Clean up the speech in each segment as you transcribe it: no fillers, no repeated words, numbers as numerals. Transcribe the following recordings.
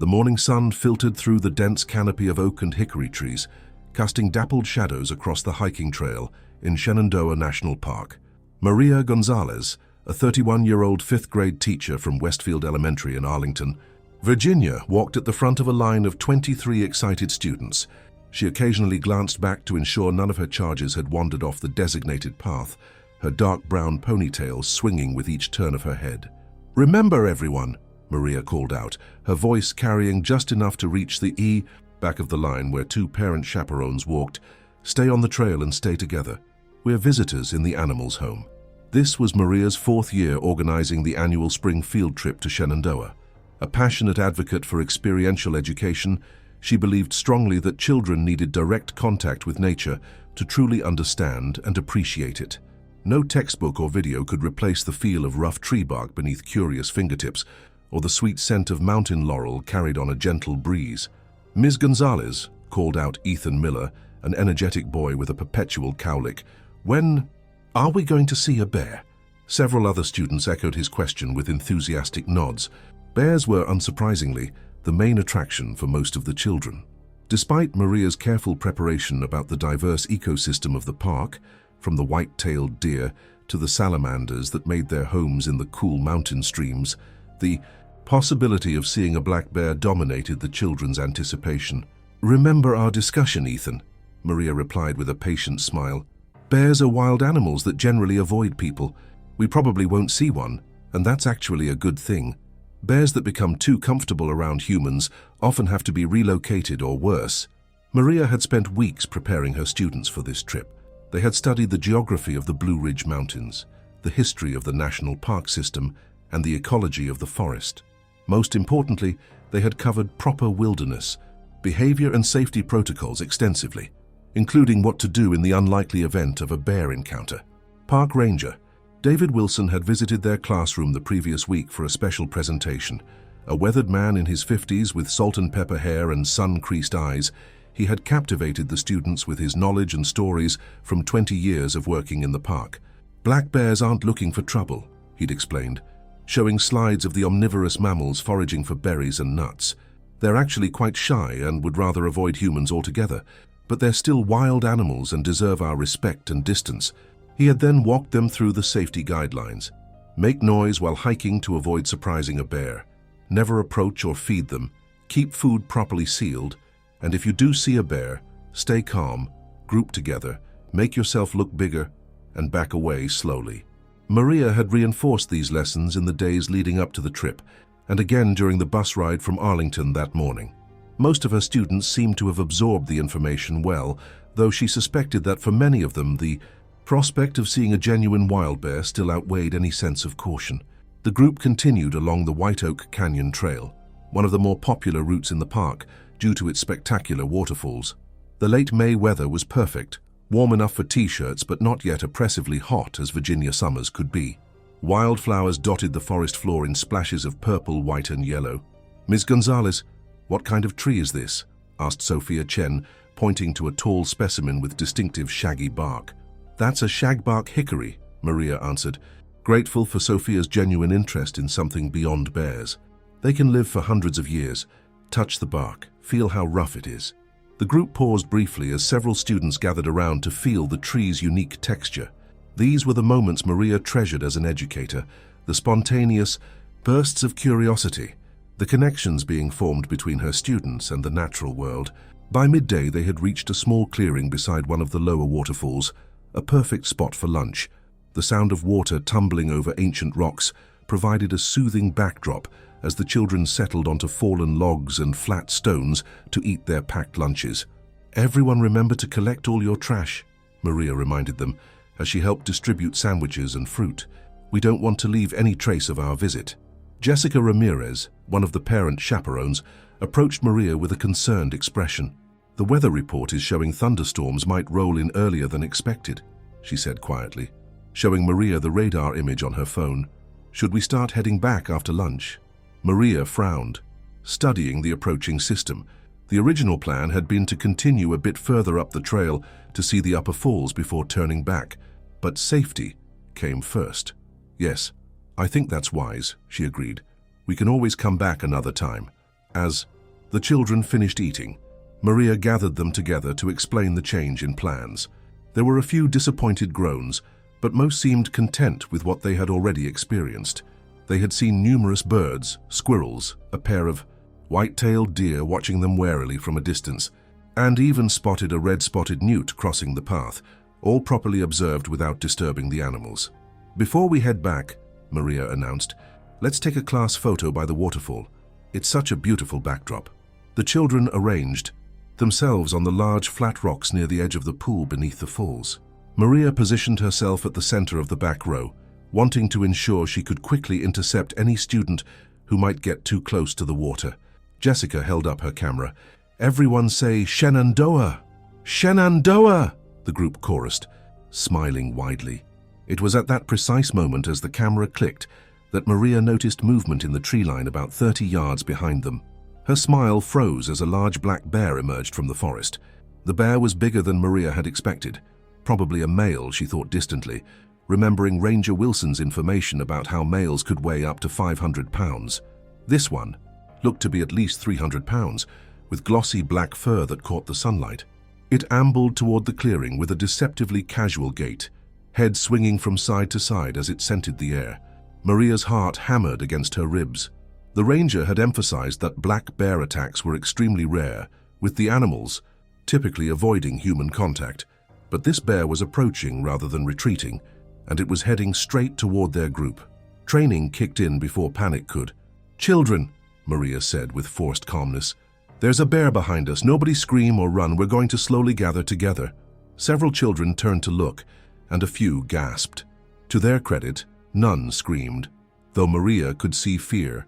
The morning sun filtered through the dense canopy of oak and hickory trees, casting dappled shadows across the hiking trail in Shenandoah National Park. Maria Gonzalez, a 31-year-old fifth-grade teacher from Westfield Elementary in Arlington, Virginia, walked at the front of a line of 23 excited students. She occasionally glanced back to ensure none of her charges had wandered off the designated path, her dark brown ponytail swinging with each turn of her head. "Remember, everyone," Maria called out, her voice carrying just enough to reach the back of the line where two parent chaperones walked. "Stay on the trail and stay together. We're visitors in the animals' home." This was Maria's fourth year organizing the annual spring field trip to Shenandoah. A passionate advocate for experiential education, she believed strongly that children needed direct contact with nature to truly understand and appreciate it. No textbook or video could replace the feel of rough tree bark beneath curious fingertips or the sweet scent of mountain laurel carried on a gentle breeze. "Ms. Gonzalez," called out Ethan Miller, an energetic boy with a perpetual cowlick, "when are we going to see a bear?" Several other students echoed his question with enthusiastic nods. Bears were, unsurprisingly, the main attraction for most of the children. Despite Maria's careful preparation about the diverse ecosystem of the park, from the white-tailed deer to the salamanders that made their homes in the cool mountain streams, the possibility of seeing a black bear dominated the children's anticipation. "Remember our discussion, Ethan," Maria replied with a patient smile. "Bears are wild animals that generally avoid people. We probably won't see one, and that's actually a good thing. Bears that become too comfortable around humans often have to be relocated or worse." Maria had spent weeks preparing her students for this trip. They had studied the geography of the Blue Ridge Mountains, the history of the national park system, and the ecology of the forest. Most importantly, they had covered proper wilderness, behavior and safety protocols extensively, including what to do in the unlikely event of a bear encounter. Park Ranger David Wilson had visited their classroom the previous week for a special presentation. A weathered man in his 50s with salt and pepper hair and sun-creased eyes, he had captivated the students with his knowledge and stories from 20 years of working in the park. "Black bears aren't looking for trouble," he'd explained, showing slides of the omnivorous mammals foraging for berries and nuts. "They're actually quite shy and would rather avoid humans altogether, but they're still wild animals and deserve our respect and distance." He had then walked them through the safety guidelines. Make noise while hiking to avoid surprising a bear. Never approach or feed them. Keep food properly sealed. And if you do see a bear, stay calm, group together, make yourself look bigger, and back away slowly. Maria had reinforced these lessons in the days leading up to the trip, and again during the bus ride from Arlington that morning. Most of her students seemed to have absorbed the information well, though she suspected that for many of them the prospect of seeing a genuine wild bear still outweighed any sense of caution. The group continued along the White Oak Canyon Trail, one of the more popular routes in the park due to its spectacular waterfalls. The late May weather was perfect, warm enough for t-shirts but not yet oppressively hot as Virginia summers could be. Wildflowers dotted the forest floor in splashes of purple, white and yellow. "Ms. Gonzalez, what kind of tree is this?" asked Sophia Chen, pointing to a tall specimen with distinctive shaggy bark. "That's a shagbark hickory," Maria answered, grateful for Sophia's genuine interest in something beyond bears. "They can live for hundreds of years. Touch the bark, feel how rough it is." The group paused briefly as several students gathered around to feel the tree's unique texture. These were the moments Maria treasured as an educator, the spontaneous bursts of curiosity, the connections being formed between her students and the natural world. By midday, they had reached a small clearing beside one of the lower waterfalls, a perfect spot for lunch. The sound of water tumbling over ancient rocks provided a soothing backdrop as the children settled onto fallen logs and flat stones to eat their packed lunches. "Everyone remember to collect all your trash," Maria reminded them as she helped distribute sandwiches and fruit. "We don't want to leave any trace of our visit." Jessica Ramirez, one of the parent chaperones, approached Maria with a concerned expression. "The weather report is showing thunderstorms might roll in earlier than expected," she said quietly, showing Maria the radar image on her phone. "Should we start heading back after lunch?" Maria frowned, studying the approaching system. The original plan had been to continue a bit further up the trail to see the upper falls before turning back, but safety came first. "Yes, I think that's wise," she agreed. "We can always come back another time." As The children finished eating. Maria gathered them together to explain the change in plans. There were a few disappointed groans, but most seemed content with what they had already experienced. They had seen numerous birds, squirrels, a pair of white-tailed deer watching them warily from a distance, and even spotted a red-spotted newt crossing the path, all properly observed without disturbing the animals. "Before we head back," Maria announced, "let's take a class photo by the waterfall. It's such a beautiful backdrop." The children arranged themselves on the large flat rocks near the edge of the pool beneath the falls. Maria positioned herself at the center of the back row, wanting to ensure she could quickly intercept any student who might get too close to the water. Jessica held up her camera. "Everyone say Shenandoah! Shenandoah!" the group chorused, smiling widely. It was at that precise moment, as the camera clicked, that Maria noticed movement in the tree line about 30 yards behind them. Her smile froze as a large black bear emerged from the forest. The bear was bigger than Maria had expected. Probably a male, she thought distantly, remembering Ranger Wilson's information about how males could weigh up to 500 pounds. This one looked to be at least 300 pounds, with glossy black fur that caught the sunlight. It ambled toward the clearing with a deceptively casual gait, head swinging from side to side as it scented the air. Maria's heart hammered against her ribs. The ranger had emphasized that black bear attacks were extremely rare, with the animals typically avoiding human contact. But this bear was approaching rather than retreating, and it was heading straight toward their group. Training kicked in before panic could. "Children," Maria said with forced calmness, "there's a bear behind us. Nobody scream or run. We're going to slowly gather together." Several children turned to look, and a few gasped. To their credit, none screamed, though Maria could see fear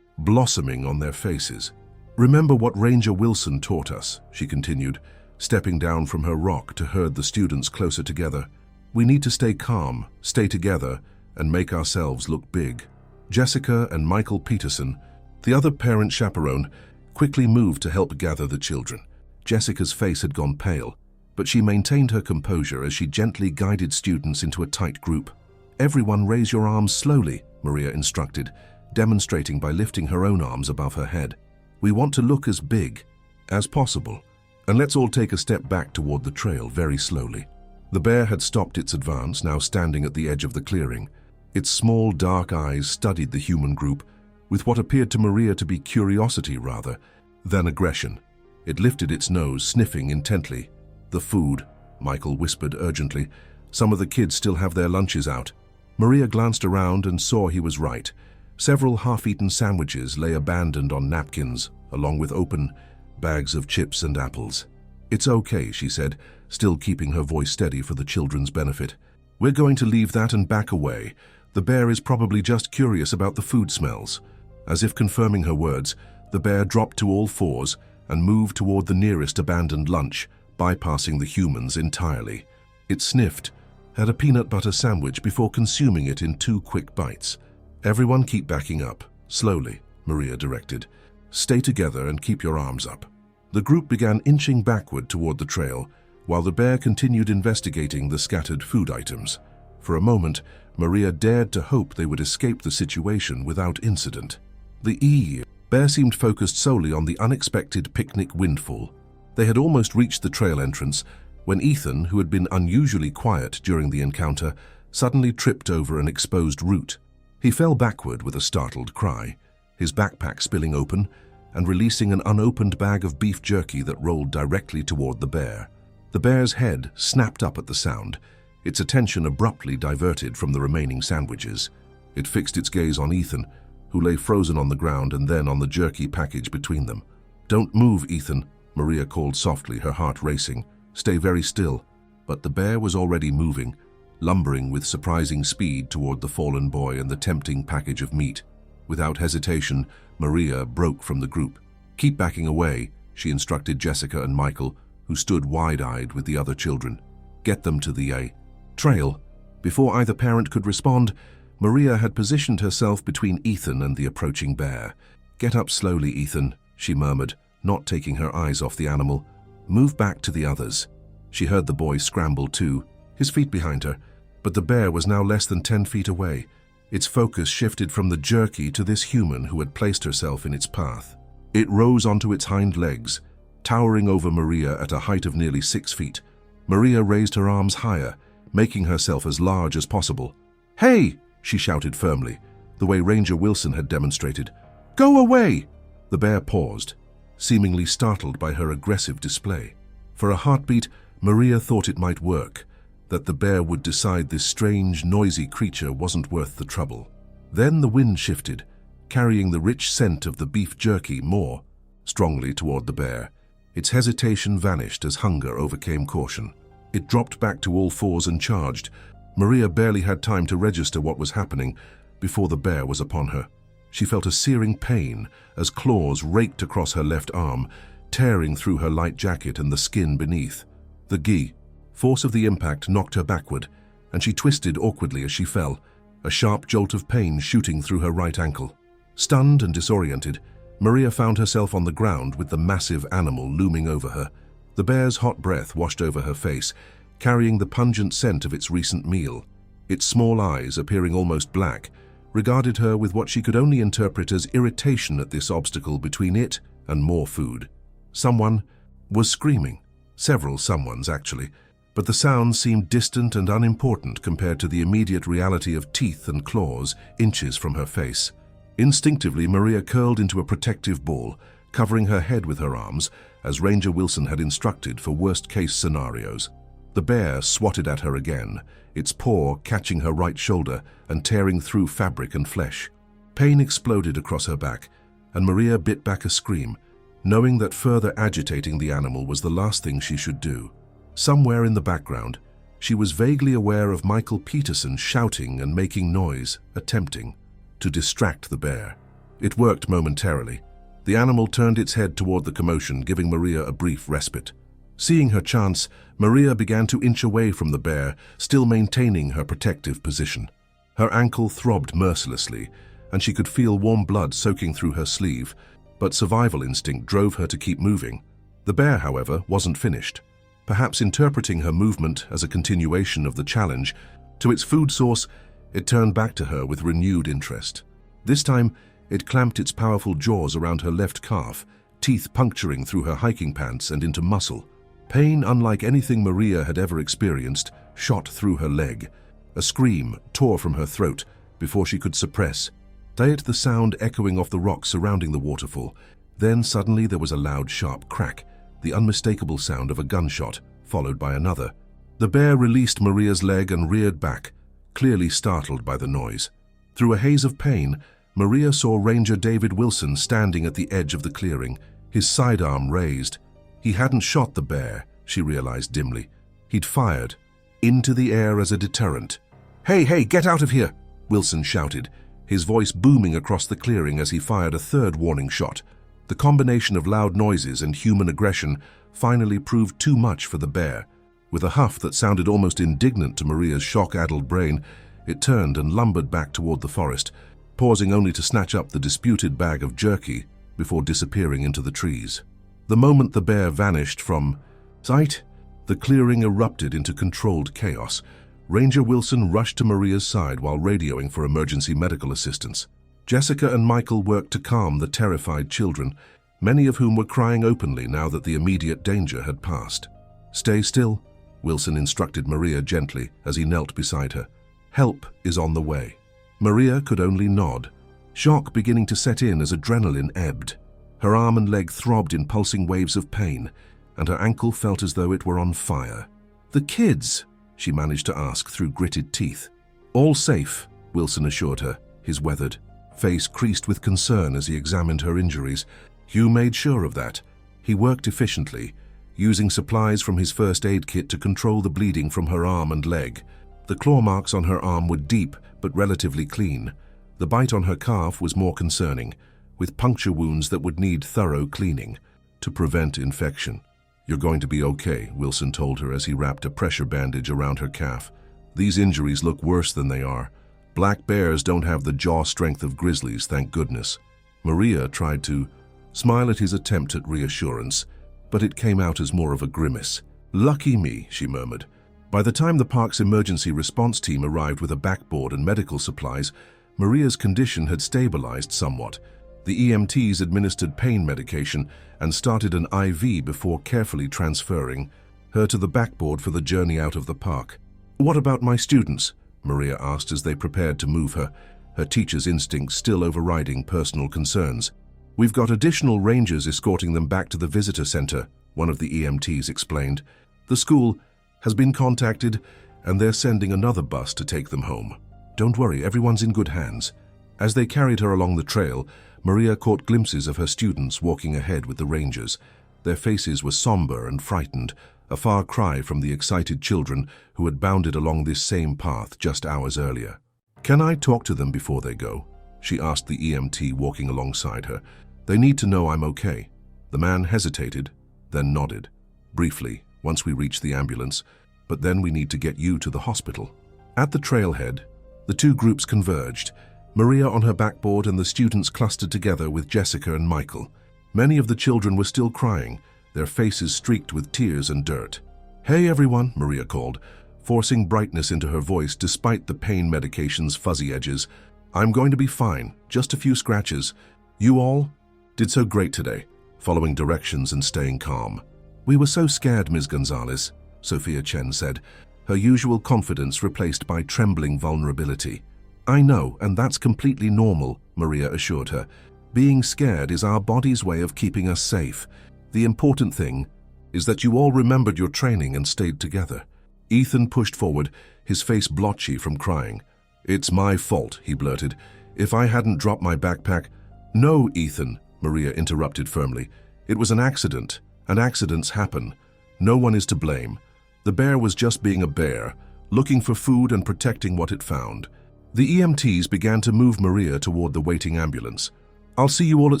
blossoming on their faces. "Remember what Ranger Wilson taught us," she continued, stepping down from her rock to herd the students closer together. "We need to stay calm, stay together, and make ourselves look big." Jessica and Michael Peterson, the other parent chaperone, quickly moved to help gather the children. Jessica's face had gone pale, but she maintained her composure as she gently guided students into a tight group. "Everyone raise your arms slowly," Maria instructed, demonstrating by lifting her own arms above her head. "We want to look as big as possible. And let's all take a step back toward the trail very slowly." The bear had stopped its advance, now standing at the edge of the clearing. Its small, dark eyes studied the human group with what appeared to Maria to be curiosity rather than aggression. It lifted its nose, sniffing intently. "The food," Michael whispered urgently. "Some of the kids still have their lunches out." Maria glanced around and saw he was right. Several half-eaten sandwiches lay abandoned on napkins, along with open bags of chips and apples. "It's okay," she said, still keeping her voice steady for the children's benefit. "We're going to leave that and back away. The bear is probably just curious about the food smells." As if confirming her words, the bear dropped to all fours and moved toward the nearest abandoned lunch, bypassing the humans entirely. It sniffed, had a peanut butter sandwich before consuming it in 2 quick bites. "Everyone keep backing up, slowly," Maria directed. "Stay together and keep your arms up." The group began inching backward toward the trail, while the bear continued investigating the scattered food items. For a moment, Maria dared to hope they would escape the situation without incident. The bear seemed focused solely on the unexpected picnic windfall. They had almost reached the trail entrance when Ethan, who had been unusually quiet during the encounter, suddenly tripped over an exposed root. He fell backward with a startled cry, his backpack spilling open and releasing an unopened bag of beef jerky that rolled directly toward the bear. The bear's head snapped up at the sound, its attention abruptly diverted from the remaining sandwiches. It fixed its gaze on Ethan, who lay frozen on the ground, and then on the jerky package between them. "Don't move, Ethan," Maria called softly, her heart racing. "Stay very still." But the bear was already moving, lumbering with surprising speed toward the fallen boy and the tempting package of meat. Without hesitation, Maria broke from the group. "Keep backing away," she instructed Jessica and Michael, who stood wide-eyed with the other children. "Get them to the trail." Before either parent could respond, Maria had positioned herself between Ethan and the approaching bear. "Get up slowly, Ethan," she murmured, not taking her eyes off the animal. "Move back to the others." She heard the boy scramble too, his feet behind her, but the bear was now less than 10 feet away. Its focus shifted from the jerky to this human who had placed herself in its path. It rose onto its hind legs, towering over Maria at a height of nearly 6 feet. Maria raised her arms higher, making herself as large as possible. "Hey!" she shouted firmly, the way Ranger Wilson had demonstrated. "Go away!" The bear paused, seemingly startled by her aggressive display. For a heartbeat, Maria thought it might work, that the bear would decide this strange, noisy creature wasn't worth the trouble. Then the wind shifted, carrying the rich scent of the beef jerky more strongly toward the bear. Its hesitation vanished as hunger overcame caution. It dropped back to all fours and charged. Maria barely had time to register what was happening before the bear was upon her. She felt a searing pain as claws raked across her left arm, tearing through her light jacket and the skin beneath. The force of the impact knocked her backward, and she twisted awkwardly as she fell, a sharp jolt of pain shooting through her right ankle. Stunned and disoriented, Maria found herself on the ground with the massive animal looming over her. The bear's hot breath washed over her face, carrying the pungent scent of its recent meal. Its small eyes, appearing almost black, regarded her with what she could only interpret as irritation at this obstacle between it and more food. Someone was screaming. Several someones, actually, but the sound seemed distant and unimportant compared to the immediate reality of teeth and claws inches from her face. Instinctively, Maria curled into a protective ball, covering her head with her arms, as Ranger Wilson had instructed for worst-case scenarios. The bear swatted at her again, its paw catching her right shoulder and tearing through fabric and flesh. Pain exploded across her back, and Maria bit back a scream, knowing that further agitating the animal was the last thing she should do. Somewhere in the background, she was vaguely aware of Michael Peterson shouting and making noise, attempting to distract the bear. It worked momentarily. The animal turned its head toward the commotion, giving Maria a brief respite. Seeing her chance, Maria began to inch away from the bear, still maintaining her protective position. Her ankle throbbed mercilessly, and she could feel warm blood soaking through her sleeve, but survival instinct drove her to keep moving. The bear, however, wasn't finished. Perhaps interpreting her movement as a continuation of the challenge to its food source, it turned back to her with renewed interest. This time, it clamped its powerful jaws around her left calf, teeth puncturing through her hiking pants and into muscle. Pain, unlike anything Maria had ever experienced, shot through her leg. A scream tore from her throat before she could suppress. The sound echoing off the rocks surrounding the waterfall. Then suddenly there was a loud, sharp crack, the unmistakable sound of a gunshot, followed by another. The bear released Maria's leg and reared back, clearly startled by the noise. Through a haze of pain, Maria saw Ranger David Wilson standing at the edge of the clearing, his sidearm raised. He hadn't shot the bear, she realized dimly. He'd fired, into the air as a deterrent. Hey, get out of here!" Wilson shouted, his voice booming across the clearing as he fired a third warning shot. The combination of loud noises and human aggression finally proved too much for the bear. With a huff that sounded almost indignant to Maria's shock-addled brain, it turned and lumbered back toward the forest, pausing only to snatch up the disputed bag of jerky before disappearing into the trees. The moment the bear vanished from sight, the clearing erupted into controlled chaos. Ranger Wilson rushed to Maria's side while radioing for emergency medical assistance. Jessica and Michael worked to calm the terrified children, many of whom were crying openly now that the immediate danger had passed. "Stay still," Wilson instructed Maria gently as he knelt beside her. "Help is on the way." Maria could only nod, shock beginning to set in as adrenaline ebbed. Her arm and leg throbbed in pulsing waves of pain, and her ankle felt as though it were on fire. "The kids?" she managed to ask through gritted teeth. "All safe," Wilson assured her, his weathered face creased with concern as he examined her injuries. Hugh made sure of that. He worked efficiently, using supplies from his first aid kit to control the bleeding from her arm and leg. The claw marks on her arm were deep but relatively clean. The bite on her calf was more concerning, with puncture wounds that would need thorough cleaning to prevent infection. "You're going to be okay," Wilson told her as he wrapped a pressure bandage around her calf. "These injuries look worse than they are. Black bears don't have the jaw strength of grizzlies, thank goodness." Maria tried to smile at his attempt at reassurance, but it came out as more of a grimace. "Lucky me," she murmured. By the time the park's emergency response team arrived with a backboard and medical supplies, Maria's condition had stabilized somewhat. The EMTs administered pain medication and started an IV before carefully transferring her to the backboard for the journey out of the park. "What about my students?" Maria asked as they prepared to move her, her teacher's instincts still overriding personal concerns. "We've got additional rangers escorting them back to the visitor center," one of the EMTs explained. "The school has been contacted and they're sending another bus to take them home. Don't worry, everyone's in good hands." As they carried her along the trail, Maria caught glimpses of her students walking ahead with the rangers. Their faces were somber and frightened, a far cry from the excited children who had bounded along this same path just hours earlier. "Can I talk to them before they go?" she asked the EMT walking alongside her. "They need to know I'm okay." The man hesitated, then nodded. "Briefly, once we reach the ambulance, but then we need to get you to the hospital." At the trailhead, the two groups converged, Maria on her backboard and the students clustered together with Jessica and Michael. Many of the children were still crying, their faces streaked with tears and dirt. "Hey everyone," Maria called, forcing brightness into her voice despite the pain medication's fuzzy edges. "I'm going to be fine, just a few scratches. You all did so great today, following directions and staying calm." "We were so scared, Ms. Gonzalez," Sophia Chen said, her usual confidence replaced by trembling vulnerability. "I know, and that's completely normal," Maria assured her. "Being scared is our body's way of keeping us safe. The important thing is that you all remembered your training and stayed together." Ethan pushed forward, his face blotchy from crying. "It's my fault," he blurted. "If I hadn't dropped my backpack—" "No, Ethan," Maria interrupted firmly. "It was an accident, and accidents happen. No one is to blame. The bear was just being a bear, looking for food and protecting what it found." The EMTs began to move Maria toward the waiting ambulance. "I'll see you all at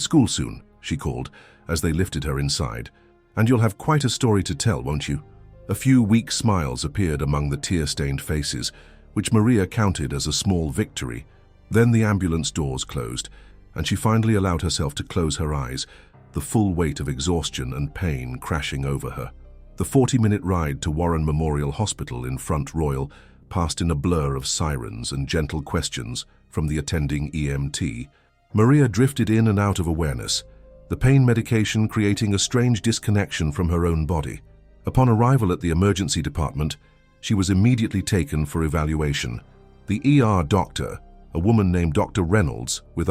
school soon," she called, as they lifted her inside. "And you'll have quite a story to tell, won't you?" A few weak smiles appeared among the tear-stained faces, which Maria counted as a small victory. Then the ambulance doors closed, and she finally allowed herself to close her eyes, the full weight of exhaustion and pain crashing over her. The 40-minute ride to Warren Memorial Hospital in Front Royal passed in a blur of sirens and gentle questions from the attending EMT. Maria drifted in and out of awareness, the pain medication creating a strange disconnection from her own body. Upon arrival at the emergency department, she was immediately taken for evaluation. The ER doctor, a woman named Dr. Reynolds, with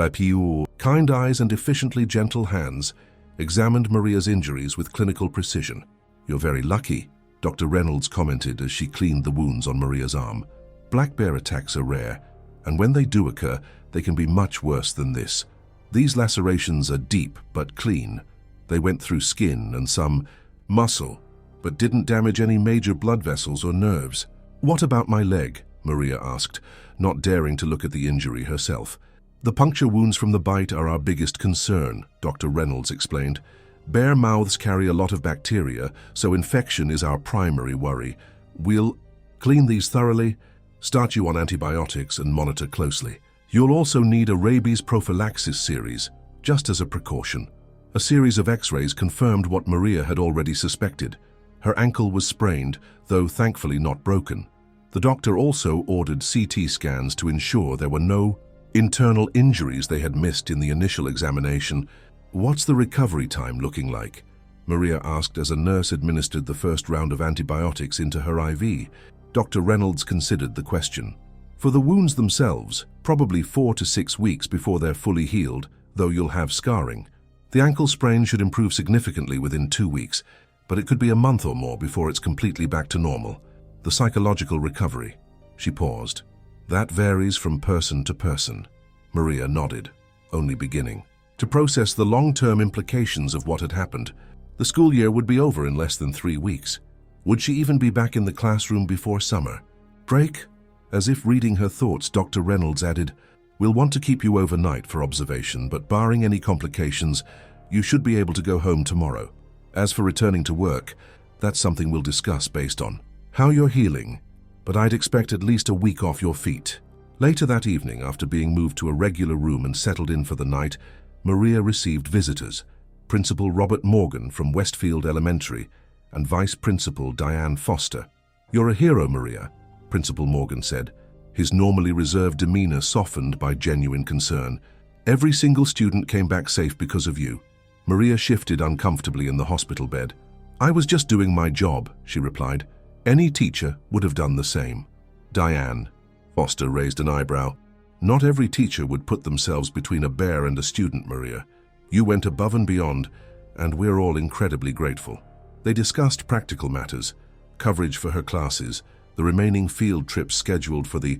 kind eyes and efficiently gentle hands, examined Maria's injuries with clinical precision. "You're very lucky," Dr. Reynolds commented as she cleaned the wounds on Maria's arm. "Black bear attacks are rare, and when they do occur, they can be much worse than this. These lacerations are deep but clean. They went through skin and some muscle, but didn't damage any major blood vessels or nerves." "What about my leg?" Maria asked, not daring to look at the injury herself. "The puncture wounds from the bite are our biggest concern," Dr. Reynolds explained. "Bear mouths carry a lot of bacteria, so infection is our primary worry. We'll clean these thoroughly, start you on antibiotics, and monitor closely. You'll also need a rabies prophylaxis series, just as a precaution." A series of x-rays confirmed what Maria had already suspected. Her ankle was sprained, though thankfully not broken. The doctor also ordered CT scans to ensure there were no internal injuries they had missed in the initial examination. "What's the recovery time looking like?" Maria asked as a nurse administered the first round of antibiotics into her IV. Dr. Reynolds considered the question. "For the wounds themselves, probably 4 to 6 weeks before they're fully healed, though you'll have scarring. The ankle sprain should improve significantly within 2 weeks, but it could be a month or more before it's completely back to normal. The psychological recovery." She paused. "That varies from person to person." Maria nodded, only beginning to process the long-term implications of what had happened. The school year would be over in less than 3 weeks. Would she even be back in the classroom before summer? "Break?" As if reading her thoughts, Dr. Reynolds added, "We'll want to keep you overnight for observation, but barring any complications, you should be able to go home tomorrow. As for returning to work, that's something we'll discuss based on how you're healing, but I'd expect at least a week off your feet." Later that evening, after being moved to a regular room and settled in for the night, Maria received visitors, Principal Robert Morgan from Westfield Elementary and Vice Principal Diane Foster. "You're a hero, Maria," Principal Morgan said, his normally reserved demeanor softened by genuine concern. Every single student came back safe because of you. Maria shifted uncomfortably in the hospital bed. I was just doing my job, she replied. Any teacher would have done the same. Diane. Foster raised an eyebrow. Not every teacher would put themselves between a bear and a student, Maria. You went above and beyond, and we're all incredibly grateful. They discussed practical matters, coverage for her classes, the remaining field trips scheduled for the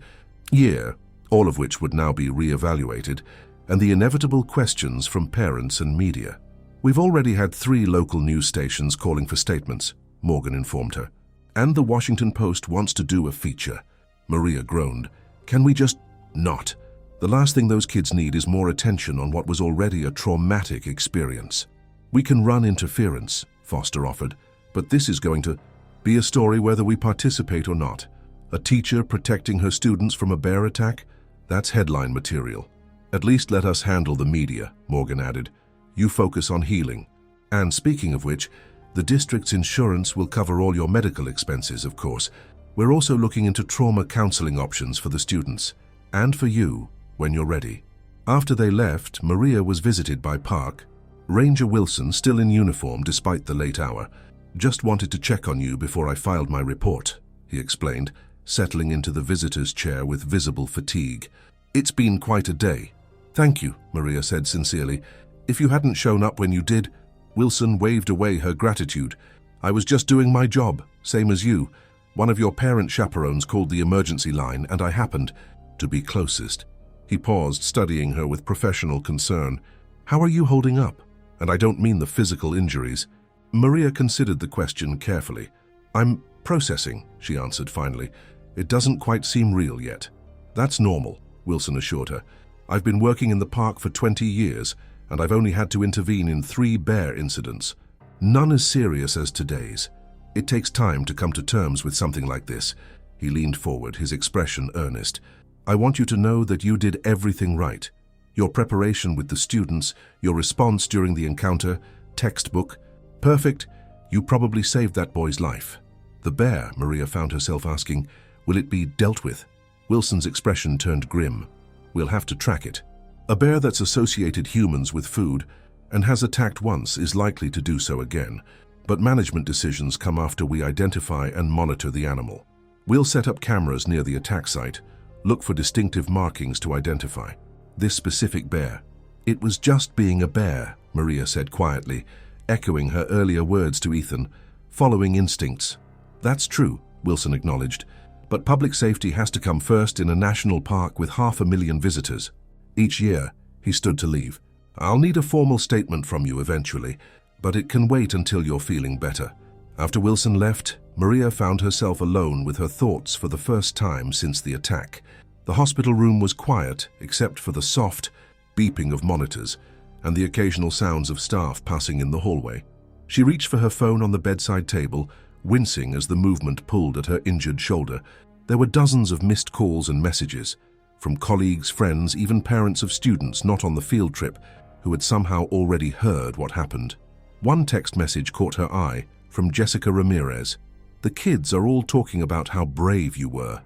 year, all of which would now be re-evaluated, and the inevitable questions from parents and media. We've already had 3 local news stations calling for statements, Morgan informed her. And the Washington Post wants to do a feature. Maria groaned. Can we just not? The last thing those kids need is more attention on what was already a traumatic experience. We can run interference, Foster offered, but this is going to be a story whether we participate or not. A teacher protecting her students from a bear attack? That's headline material. At least let us handle the media, Morgan added. You focus on healing. And speaking of which, the district's insurance will cover all your medical expenses, of course. We're also looking into trauma counseling options for the students, and for you, when you're ready. After they left, Maria was visited by Park. Ranger Wilson, still in uniform despite the late hour, just wanted to check on you before I filed my report, he explained, settling into the visitor's chair with visible fatigue. It's been quite a day. Thank you, Maria said sincerely. If you hadn't shown up when you did, Wilson waved away her gratitude. I was just doing my job, same as you. One of your parent chaperones called the emergency line, and I happened to be closest. He paused, studying her with professional concern. How are you holding up? And I don't mean the physical injuries. Maria considered the question carefully. I'm processing, she answered finally. It doesn't quite seem real yet. That's normal, Wilson assured her. I've been working in the park for 20 years, and I've only had to intervene in 3 bear incidents. None as serious as today's. It takes time to come to terms with something like this. He leaned forward, his expression earnest. I want you to know that you did everything right. Your preparation with the students, your response during the encounter, textbook. Perfect. You probably saved that boy's life. The bear, Maria found herself asking, will it be dealt with? Wilson's expression turned grim. We'll have to track it. A bear that's associated humans with food and has attacked once is likely to do so again, but management decisions come after we identify and monitor the animal. We'll set up cameras near the attack site, look for distinctive markings to identify this specific bear. It was just being a bear, Maria said quietly, echoing her earlier words to Ethan, following instincts. That's true, Wilson acknowledged, but public safety has to come first in a national park with 500,000 visitors. Each year, he stood to leave. I'll need a formal statement from you eventually, but it can wait until you're feeling better. After Wilson left, Maria found herself alone with her thoughts for the first time since the attack. The hospital room was quiet, except for the soft beeping of monitors and the occasional sounds of staff passing in the hallway. She reached for her phone on the bedside table, wincing as the movement pulled at her injured shoulder. There were dozens of missed calls and messages, from colleagues, friends, even parents of students not on the field trip, who had somehow already heard what happened. One text message caught her eye, from Jessica Ramirez. The kids are all talking about how brave you were.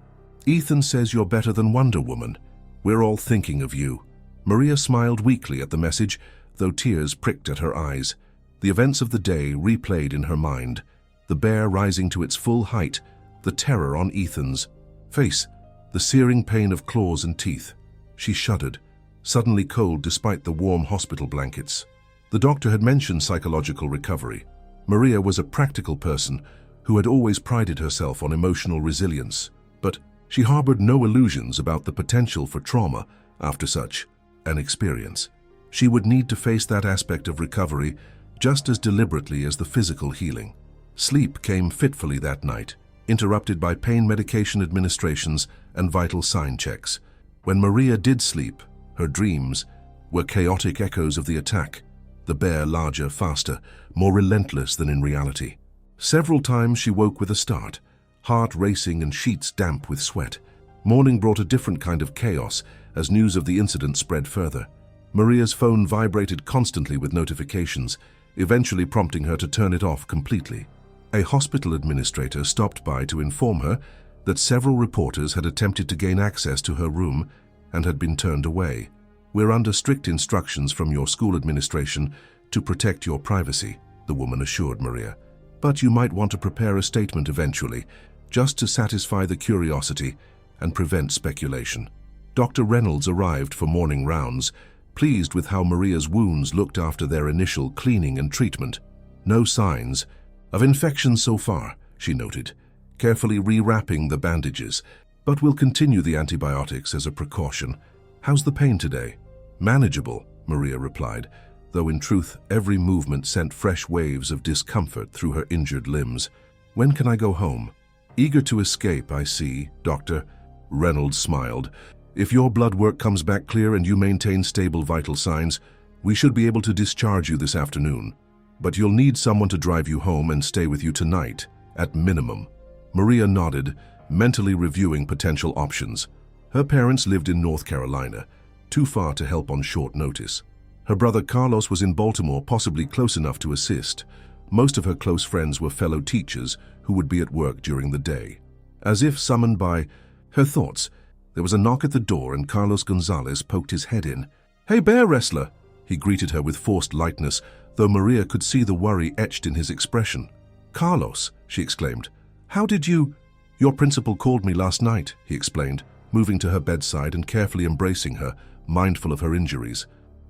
Ethan says you're better than Wonder Woman. We're all thinking of you. Maria smiled weakly at the message, though tears pricked at her eyes. The events of the day replayed in her mind. The bear rising to its full height, the terror on Ethan's face, the searing pain of claws and teeth. She shuddered, suddenly cold despite the warm hospital blankets. The doctor had mentioned psychological recovery. Maria was a practical person who had always prided herself on emotional resilience, but she harbored no illusions about the potential for trauma after such an experience. She would need to face that aspect of recovery just as deliberately as the physical healing. Sleep came fitfully that night, interrupted by pain medication administrations and vital sign checks. When Maria did sleep, her dreams were chaotic echoes of the attack, the bear larger, faster, more relentless than in reality. Several times she woke with a start, heart racing and sheets damp with sweat. Morning brought a different kind of chaos as news of the incident spread further. Maria's phone vibrated constantly with notifications, eventually prompting her to turn it off completely. A hospital administrator stopped by to inform her that several reporters had attempted to gain access to her room and had been turned away. "We're under strict instructions from your school administration to protect your privacy," the woman assured Maria. "But you might want to prepare a statement eventually, just to satisfy the curiosity and prevent speculation." Dr. Reynolds arrived for morning rounds, pleased with how Maria's wounds looked after their initial cleaning and treatment. "No signs of infection so far," she noted, carefully rewrapping the bandages, "but we'll continue the antibiotics as a precaution. How's the pain today?" "Manageable," Maria replied, though in truth every movement sent fresh waves of discomfort through her injured limbs. "When can I go home?" "Eager to escape, I see, Doctor." Reynolds smiled. "If your blood work comes back clear and you maintain stable vital signs, we should be able to discharge you this afternoon. But you'll need someone to drive you home and stay with you tonight, at minimum." Maria nodded, mentally reviewing potential options. Her parents lived in North Carolina, too far to help on short notice. Her brother Carlos was in Baltimore, possibly close enough to assist. Most of her close friends were fellow teachers who would be at work during the day. As if summoned by her thoughts, there was a knock at the door and Carlos Gonzalez poked his head in. "Hey, bear wrestler!" He greeted her with forced lightness, though Maria could see the worry etched in his expression. "Carlos," she exclaimed. "How did you—" "Your principal called me last night," he explained, moving to her bedside and carefully embracing her, mindful of her injuries.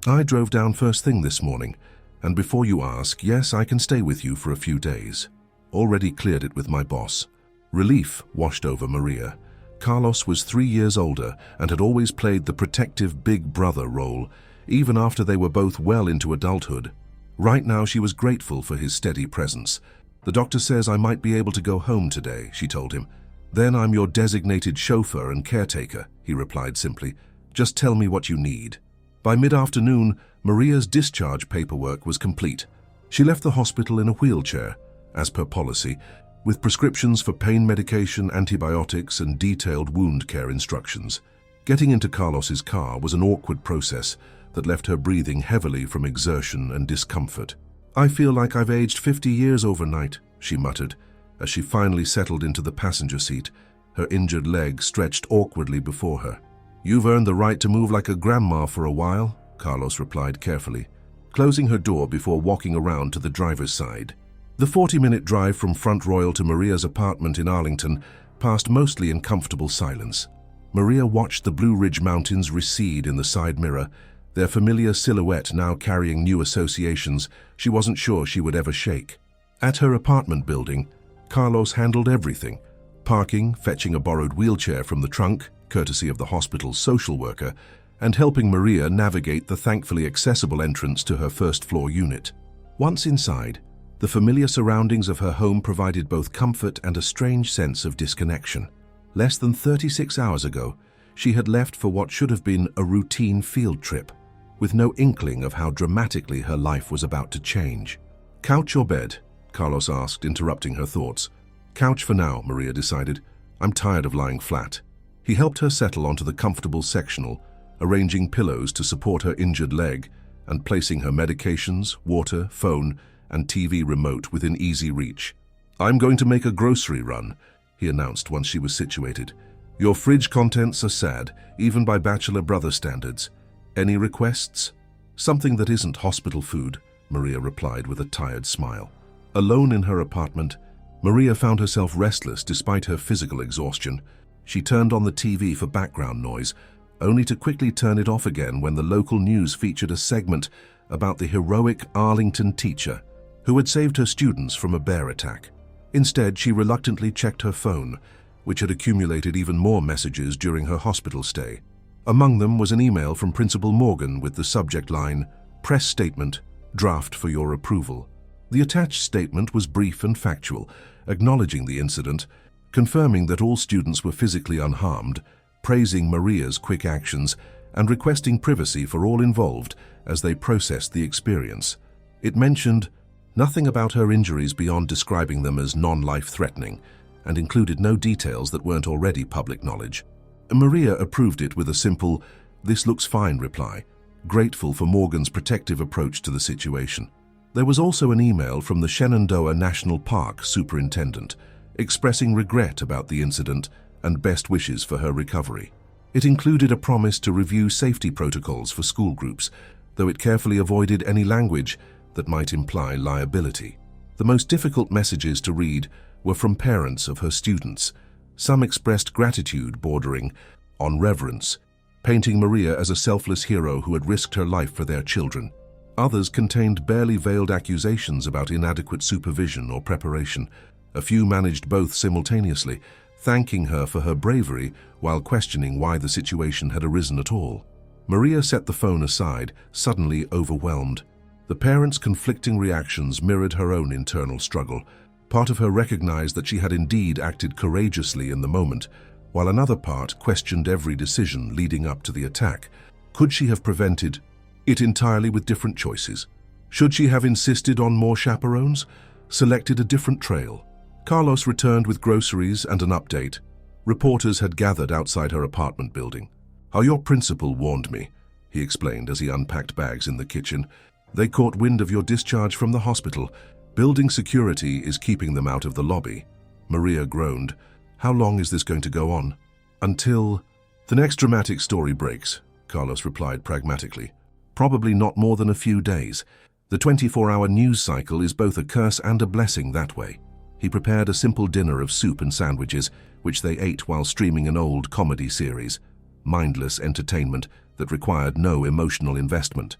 "I drove down first thing this morning, and before you ask, yes, I can stay with you for a few days. Already cleared it with my boss." Relief washed over Maria. Carlos was 3 years older and had always played the protective big brother role, even after they were both well into adulthood. Right now she was grateful for his steady presence. "The doctor says I might be able to go home today," she told him. "Then I'm your designated chauffeur and caretaker," he replied simply. "Just tell me what you need." By mid-afternoon, Maria's discharge paperwork was complete. She left the hospital in a wheelchair, as per policy, with prescriptions for pain medication, antibiotics, and detailed wound care instructions. Getting into Carlos's car was an awkward process that left her breathing heavily from exertion and discomfort. "I feel like I've aged 50 years overnight," she muttered, as she finally settled into the passenger seat, her injured leg stretched awkwardly before her. "You've earned the right to move like a grandma for a while," Carlos replied carefully, closing her door before walking around to the driver's side. The 40-minute drive from Front Royal to Maria's apartment in Arlington passed mostly in comfortable silence. Maria watched the Blue Ridge Mountains recede in the side mirror, their familiar silhouette now carrying new associations she wasn't sure she would ever shake. At her apartment building, Carlos handled everything: parking, fetching a borrowed wheelchair from the trunk, courtesy of the hospital's social worker, and helping Maria navigate the thankfully accessible entrance to her first-floor unit. Once inside, the familiar surroundings of her home provided both comfort and a strange sense of disconnection. Less than 36 hours ago, she had left for what should have been a routine field trip, with no inkling of how dramatically her life was about to change. "Couch or bed?" Carlos asked, interrupting her thoughts. "Couch for now," Maria decided. "I'm tired of lying flat." He helped her settle onto the comfortable sectional, arranging pillows to support her injured leg and placing her medications, water, phone, and TV remote within easy reach. "I'm going to make a grocery run," he announced once she was situated. "Your fridge contents are sad, even by bachelor brother standards. Any requests?" "Something that isn't hospital food," Maria replied with a tired smile. Alone in her apartment, Maria found herself restless despite her physical exhaustion. She turned on the TV for background noise, only to quickly turn it off again when the local news featured a segment about the heroic Arlington teacher who had saved her students from a bear attack. Instead, she reluctantly checked her phone, which had accumulated even more messages during her hospital stay. Among them was an email from Principal Morgan with the subject line, "Press Statement, Draft for your approval." The attached statement was brief and factual, acknowledging the incident, confirming that all students were physically unharmed, praising Maria's quick actions, and requesting privacy for all involved as they processed the experience. It mentioned nothing about her injuries beyond describing them as non-life-threatening, and included no details that weren't already public knowledge. Maria approved it with a simple, "This looks fine" reply, grateful for Morgan's protective approach to the situation. There was also an email from the Shenandoah National Park superintendent, expressing regret about the incident and best wishes for her recovery. It included a promise to review safety protocols for school groups, though it carefully avoided any language that might imply liability. The most difficult messages to read were from parents of her students. Some expressed gratitude bordering on reverence, painting Maria as a selfless hero who had risked her life for their children. Others contained barely veiled accusations about inadequate supervision or preparation. A few managed both simultaneously, thanking her for her bravery while questioning why the situation had arisen at all. Maria set the phone aside, suddenly overwhelmed. The parents' conflicting reactions mirrored her own internal struggle. Part of her recognized that she had indeed acted courageously in the moment, while another part questioned every decision leading up to the attack. Could she have prevented it entirely with different choices? Should she have insisted on more chaperones? Selected a different trail? Carlos returned with groceries and an update. Reporters had gathered outside her apartment building. "How your principal warned me," he explained as he unpacked bags in the kitchen. "They caught wind of your discharge from the hospital. Building security is keeping them out of the lobby." Maria groaned. "How long is this going to go on?" "Until the next dramatic story breaks," Carlos replied pragmatically. "Probably not more than a few days. The 24-hour news cycle is both a curse and a blessing that way." He prepared a simple dinner of soup and sandwiches, which they ate while streaming an old comedy series. Mindless entertainment that required no emotional investment.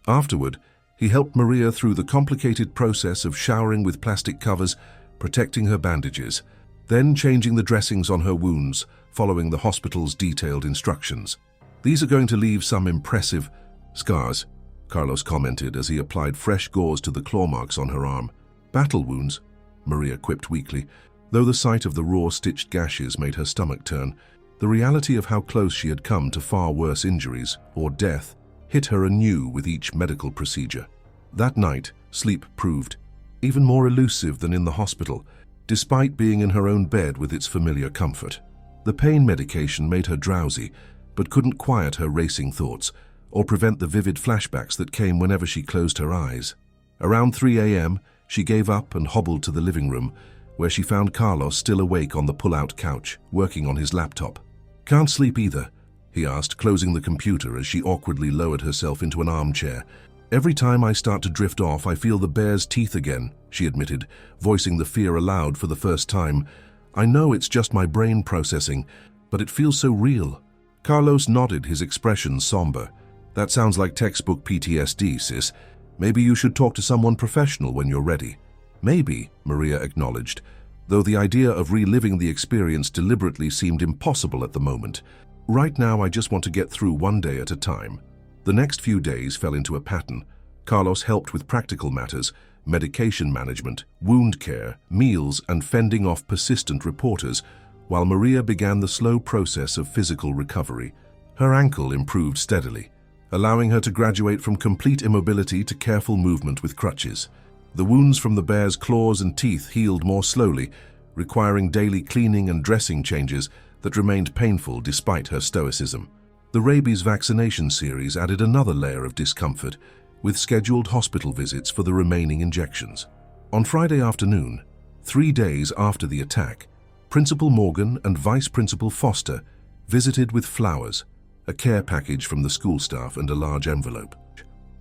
Afterward, he helped Maria through the complicated process of showering with plastic covers, protecting her bandages, then changing the dressings on her wounds, following the hospital's detailed instructions. "These are going to leave some impressive scars," Carlos commented as he applied fresh gauze to the claw marks on her arm. "Battle wounds," Maria quipped weakly, though the sight of the raw stitched gashes made her stomach turn. The reality of how close she had come to far worse injuries, or death, hit her anew with each medical procedure. That night, sleep proved even more elusive than in the hospital, despite being in her own bed with its familiar comfort. The pain medication made her drowsy, but couldn't quiet her racing thoughts, or prevent the vivid flashbacks that came whenever she closed her eyes. Around 3 a.m., she gave up and hobbled to the living room, where she found Carlos still awake on the pull-out couch, working on his laptop. "Can't sleep either?" he asked, closing the computer as she awkwardly lowered herself into an armchair. "Every time I start to drift off, I feel the bear's teeth again," she admitted, voicing the fear aloud for the first time. "I know it's just my brain processing, but it feels so real." Carlos nodded, his expression somber. "That sounds like textbook PTSD, sis. Maybe you should talk to someone professional when you're ready." "Maybe," Maria acknowledged, though the idea of reliving the experience deliberately seemed impossible at the moment. "Right now, I just want to get through one day at a time." The next few days fell into a pattern. Carlos helped with practical matters, medication management, wound care, meals, and fending off persistent reporters, while Maria began the slow process of physical recovery. Her ankle improved steadily, allowing her to graduate from complete immobility to careful movement with crutches. The wounds from the bear's claws and teeth healed more slowly, requiring daily cleaning and dressing changes that remained painful despite her stoicism. The rabies vaccination series added another layer of discomfort, with scheduled hospital visits for the remaining injections. On Friday afternoon, 3 days after the attack, Principal Morgan and Vice Principal Foster visited with flowers, a care package from the school staff, and a large envelope.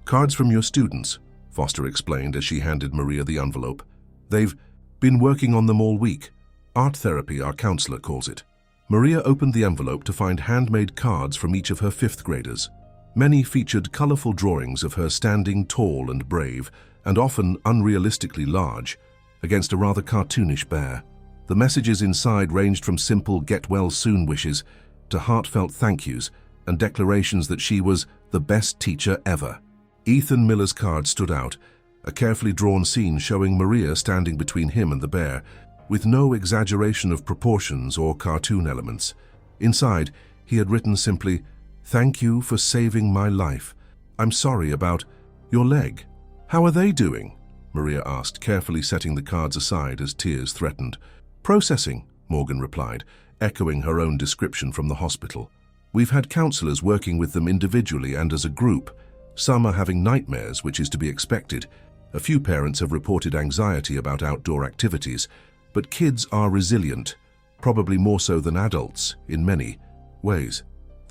"Cards from your students," Foster explained as she handed Maria the envelope. "They've been working on them all week. Art therapy, our counselor calls it." Maria opened the envelope to find handmade cards from each of her 5th graders. Many featured colorful drawings of her standing tall and brave, and often unrealistically large, against a rather cartoonish bear. The messages inside ranged from simple get-well-soon wishes to heartfelt thank yous and declarations that she was the best teacher ever. Ethan Miller's card stood out, a carefully drawn scene showing Maria standing between him and the bear, with no exaggeration of proportions or cartoon elements. Inside, he had written simply, "Thank you for saving my life. I'm sorry about your leg." "How are they doing?" Maria asked, carefully setting the cards aside as tears threatened. "Processing," Morgan replied, echoing her own description from the hospital. "We've had counselors working with them individually and as a group. Some are having nightmares, which is to be expected. A few parents have reported anxiety about outdoor activities, but kids are resilient, probably more so than adults, in many ways.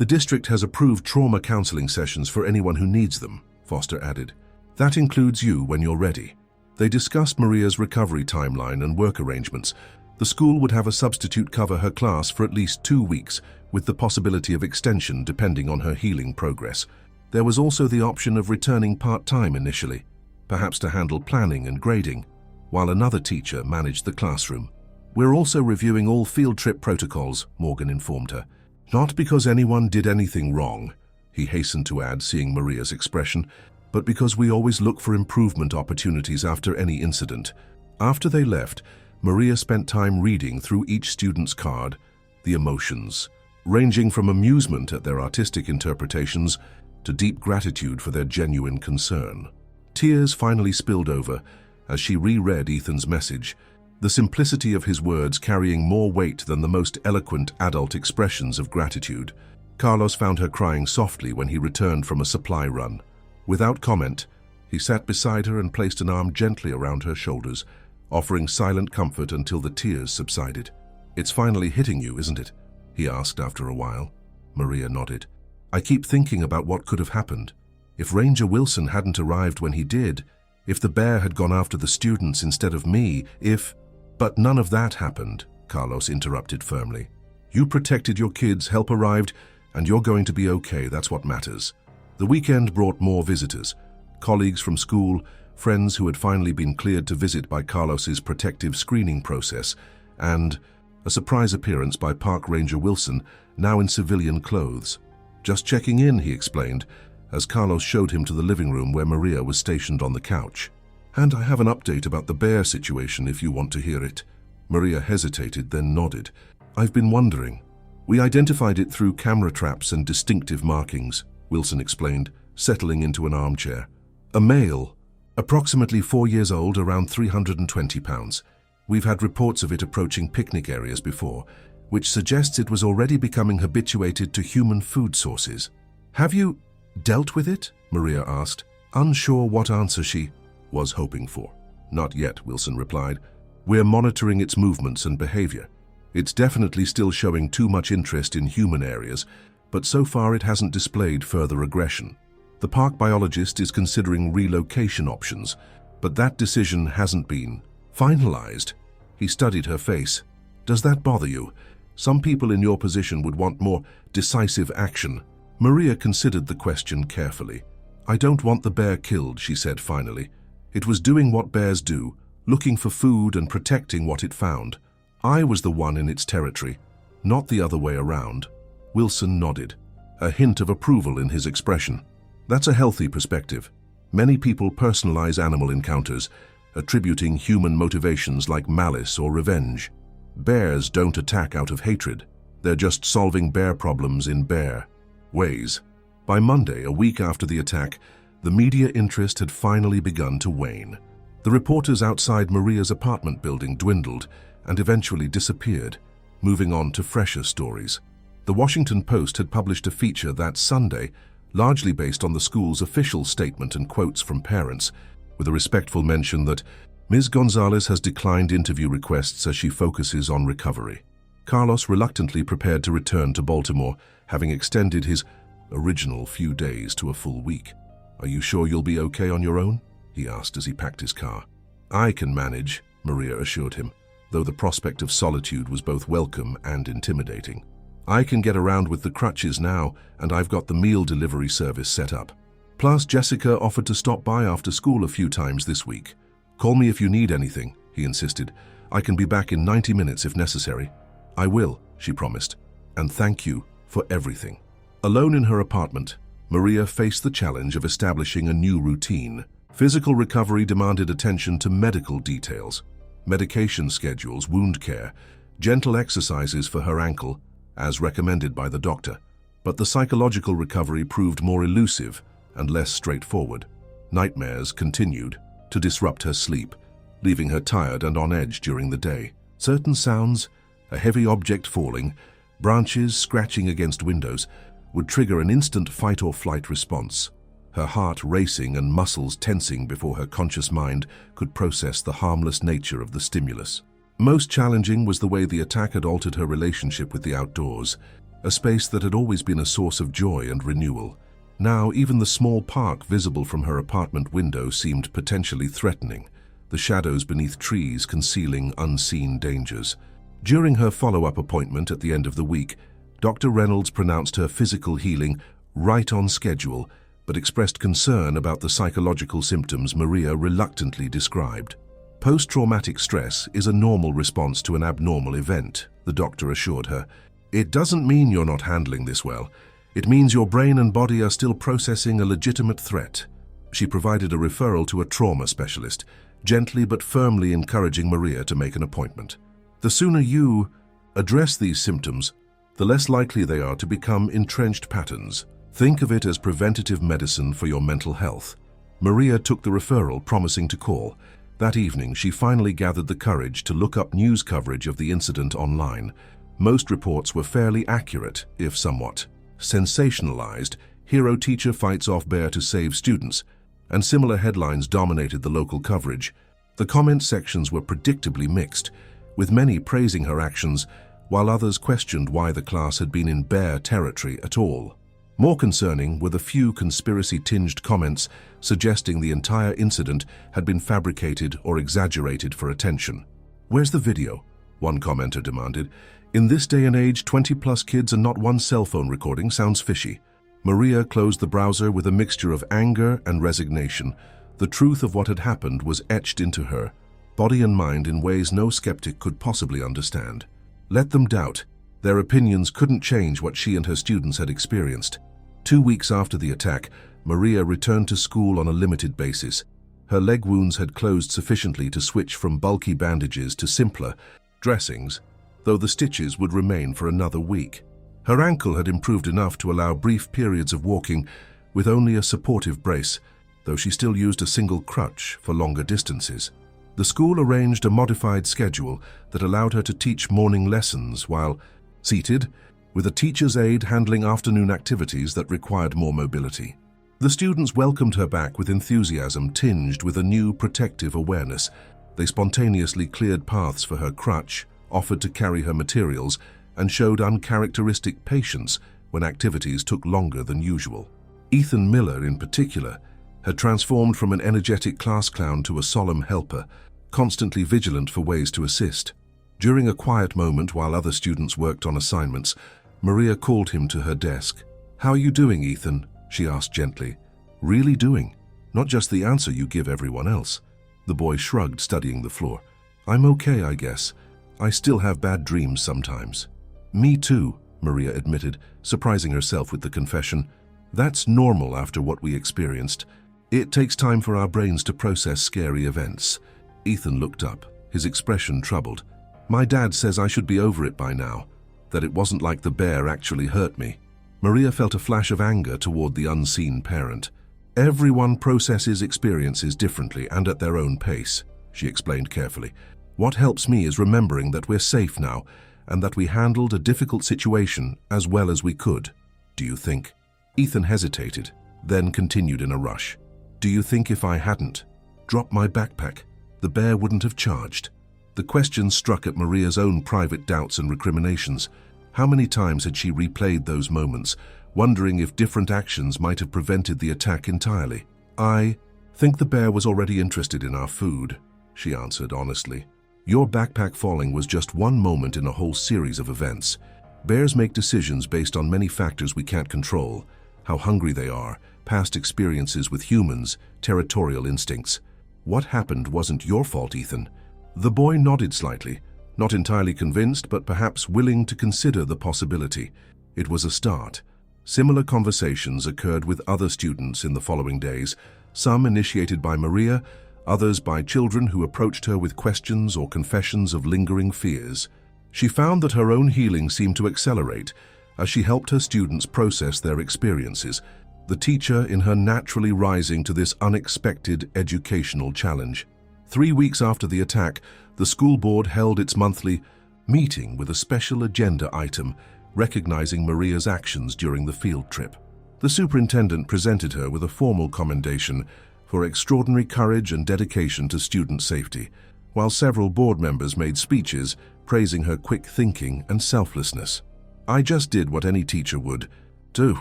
The district has approved trauma counseling sessions for anyone who needs them, Foster added. That includes you when you're ready. They discussed Maria's recovery timeline and work arrangements. The school would have a substitute cover her class for at least 2 weeks, with the possibility of extension depending on her healing progress. There was also the option of returning part-time initially, perhaps to handle planning and grading, while another teacher managed the classroom. We're also reviewing all field trip protocols, Morgan informed her. Not because anyone did anything wrong, he hastened to add, seeing Maria's expression, but because we always look for improvement opportunities after any incident. After they left, Maria spent time reading through each student's card, the emotions, ranging from amusement at their artistic interpretations to deep gratitude for their genuine concern. Tears finally spilled over as she reread Ethan's message, the simplicity of his words carrying more weight than the most eloquent adult expressions of gratitude. Carlos found her crying softly when he returned from a supply run. Without comment, he sat beside her and placed an arm gently around her shoulders, offering silent comfort until the tears subsided. "It's finally hitting you, isn't it?" he asked after a while. Maria nodded. "I keep thinking about what could have happened. If Ranger Wilson hadn't arrived when he did, if the bear had gone after the students instead of me, if—" "But none of that happened," Carlos interrupted firmly. "You protected your kids, help arrived, and you're going to be okay, that's what matters." The weekend brought more visitors, colleagues from school, friends who had finally been cleared to visit by Carlos's protective screening process, and a surprise appearance by Park Ranger Wilson, now in civilian clothes. "Just checking in," he explained, as Carlos showed him to the living room where Maria was stationed on the couch. "And I have an update about the bear situation if you want to hear it." Maria hesitated, then nodded. "I've been wondering. We identified it through camera traps and distinctive markings," Wilson explained, settling into an armchair. "A male, approximately 4 years old, around 320 pounds. We've had reports of it approaching picnic areas before, which suggests it was already becoming habituated to human food sources." "Have you dealt with it?" Maria asked, unsure what answer she was hoping for. "Not yet," Wilson replied. "We're monitoring its movements and behavior. It's definitely still showing too much interest in human areas, but so far it hasn't displayed further aggression. The park biologist is considering relocation options, but that decision hasn't been finalized." He studied her face. "Does that bother you? Some people in your position would want more decisive action." Maria considered the question carefully. "I don't want the bear killed," she said finally. "It was doing what bears do, looking for food and protecting what it found. I was the one in its territory, not the other way around." Wilson nodded, a hint of approval in his expression. "That's a healthy perspective. Many people personalize animal encounters, attributing human motivations like malice or revenge. Bears don't attack out of hatred. They're just solving bear problems in bear ways." By Monday, a week after the attack, the media interest had finally begun to wane. The reporters outside Maria's apartment building dwindled and eventually disappeared, moving on to fresher stories. The Washington Post had published a feature that Sunday, largely based on the school's official statement and quotes from parents, with a respectful mention that Ms. Gonzalez has declined interview requests as she focuses on recovery. Carlos reluctantly prepared to return to Baltimore, having extended his original few days to a full week. "Are you sure you'll be okay on your own?" he asked as he packed his car. "I can manage," Maria assured him, though the prospect of solitude was both welcome and intimidating. "I can get around with the crutches now, and I've got the meal delivery service set up. Plus, Jessica offered to stop by after school a few times this week. Call me if you need anything," he insisted. "I can be back in 90 minutes if necessary." "I will," she promised, "and thank you for everything." Alone in her apartment, Maria faced the challenge of establishing a new routine. Physical recovery demanded attention to medical details, medication schedules, wound care, gentle exercises for her ankle, as recommended by the doctor. But the psychological recovery proved more elusive and less straightforward. Nightmares continued to disrupt her sleep, leaving her tired and on edge during the day. Certain sounds, a heavy object falling, branches scratching against windows, would trigger an instant fight-or-flight response, her heart racing and muscles tensing before her conscious mind could process the harmless nature of the stimulus. Most challenging was the way the attack had altered her relationship with the outdoors. a space that had always been a source of joy and renewal. Now, even the small park visible from her apartment window seemed potentially threatening, the shadows beneath trees concealing unseen dangers. During her follow-up appointment at the end of the week, Dr. Reynolds pronounced her physical healing right on schedule, but expressed concern about the psychological symptoms Maria reluctantly described. Post-traumatic stress is a normal response to an abnormal event, the doctor assured her. It doesn't mean you're not handling this well. It means your brain and body are still processing a legitimate threat. She provided a referral to a trauma specialist, gently but firmly encouraging Maria to make an appointment. The sooner you address these symptoms, the less likely they are to become entrenched patterns. Think of it as preventative medicine for your mental health. Maria took the referral, promising to call. That evening, she finally gathered the courage to look up news coverage of the incident online. Most reports were fairly accurate, if somewhat sensationalized. Hero teacher fights off bear to save students, and similar headlines dominated the local coverage. The comment sections were predictably mixed, with many praising her actions, while others questioned why the class had been in bear territory at all. More concerning were the few conspiracy-tinged comments suggesting the entire incident had been fabricated or exaggerated for attention. "Where's the video?" one commenter demanded. "In this day and age, 20-plus kids and not one cell phone recording sounds fishy." Maria closed the browser with a mixture of anger and resignation. The truth of what had happened was etched into her body and mind in ways no skeptic could possibly understand. Let them doubt. Their opinions couldn't change what she and her students had experienced. 2 weeks after the attack, Maria returned to school on a limited basis. Her leg wounds had closed sufficiently to switch from bulky bandages to simpler dressings, though the stitches would remain for another week. Her ankle had improved enough to allow brief periods of walking with only a supportive brace, though she still used a single crutch for longer distances. The school arranged a modified schedule that allowed her to teach morning lessons while seated, with a teacher's aide handling afternoon activities that required more mobility. The students welcomed her back with enthusiasm tinged with a new protective awareness. They spontaneously cleared paths for her crutch, offered to carry her materials, and showed uncharacteristic patience when activities took longer than usual. Ethan Miller, in particular, had transformed from an energetic class clown to a solemn helper, constantly vigilant for ways to assist. During a quiet moment while other students worked on assignments, Maria called him to her desk. "How are you doing, Ethan?" she asked gently. "Really doing? Not just the answer you give everyone else." The boy shrugged, studying the floor. "I'm okay, I guess. I still have bad dreams sometimes." "Me too," Maria admitted, surprising herself with the confession. "That's normal after what we experienced. It takes time for our brains to process scary events." Ethan looked up, his expression troubled. "My dad says I should be over it by now, that it wasn't like the bear actually hurt me." Maria felt a flash of anger toward the unseen parent. "Everyone processes experiences differently and at their own pace," she explained carefully. "What helps me is remembering that we're safe now and that we handled a difficult situation as well as we could. Do you think?" Ethan hesitated, then continued in a rush. "Do you think if I hadn't dropped my backpack, the bear wouldn't have charged?" The question struck at Maria's own private doubts and recriminations. How many times had she replayed those moments, wondering if different actions might have prevented the attack entirely? "I think the bear was already interested in our food," she answered honestly. "Your backpack falling was just one moment in a whole series of events. Bears make decisions based on many factors we can't control: how hungry they are, past experiences with humans, territorial instincts. What happened wasn't your fault, Ethan." The boy nodded slightly, not entirely convinced, but perhaps willing to consider the possibility. It was a start. Similar conversations occurred with other students in the following days, some initiated by Maria, others by children who approached her with questions or confessions of lingering fears. She found that her own healing seemed to accelerate as she helped her students process their experiences, the teacher in her naturally rising to this unexpected educational challenge. 3 weeks after the attack, the school board held its monthly meeting with a special agenda item recognizing Maria's actions during the field trip. The superintendent presented her with a formal commendation for extraordinary courage and dedication to student safety, while several board members made speeches praising her quick thinking and selflessness. "I just did what any teacher would do,"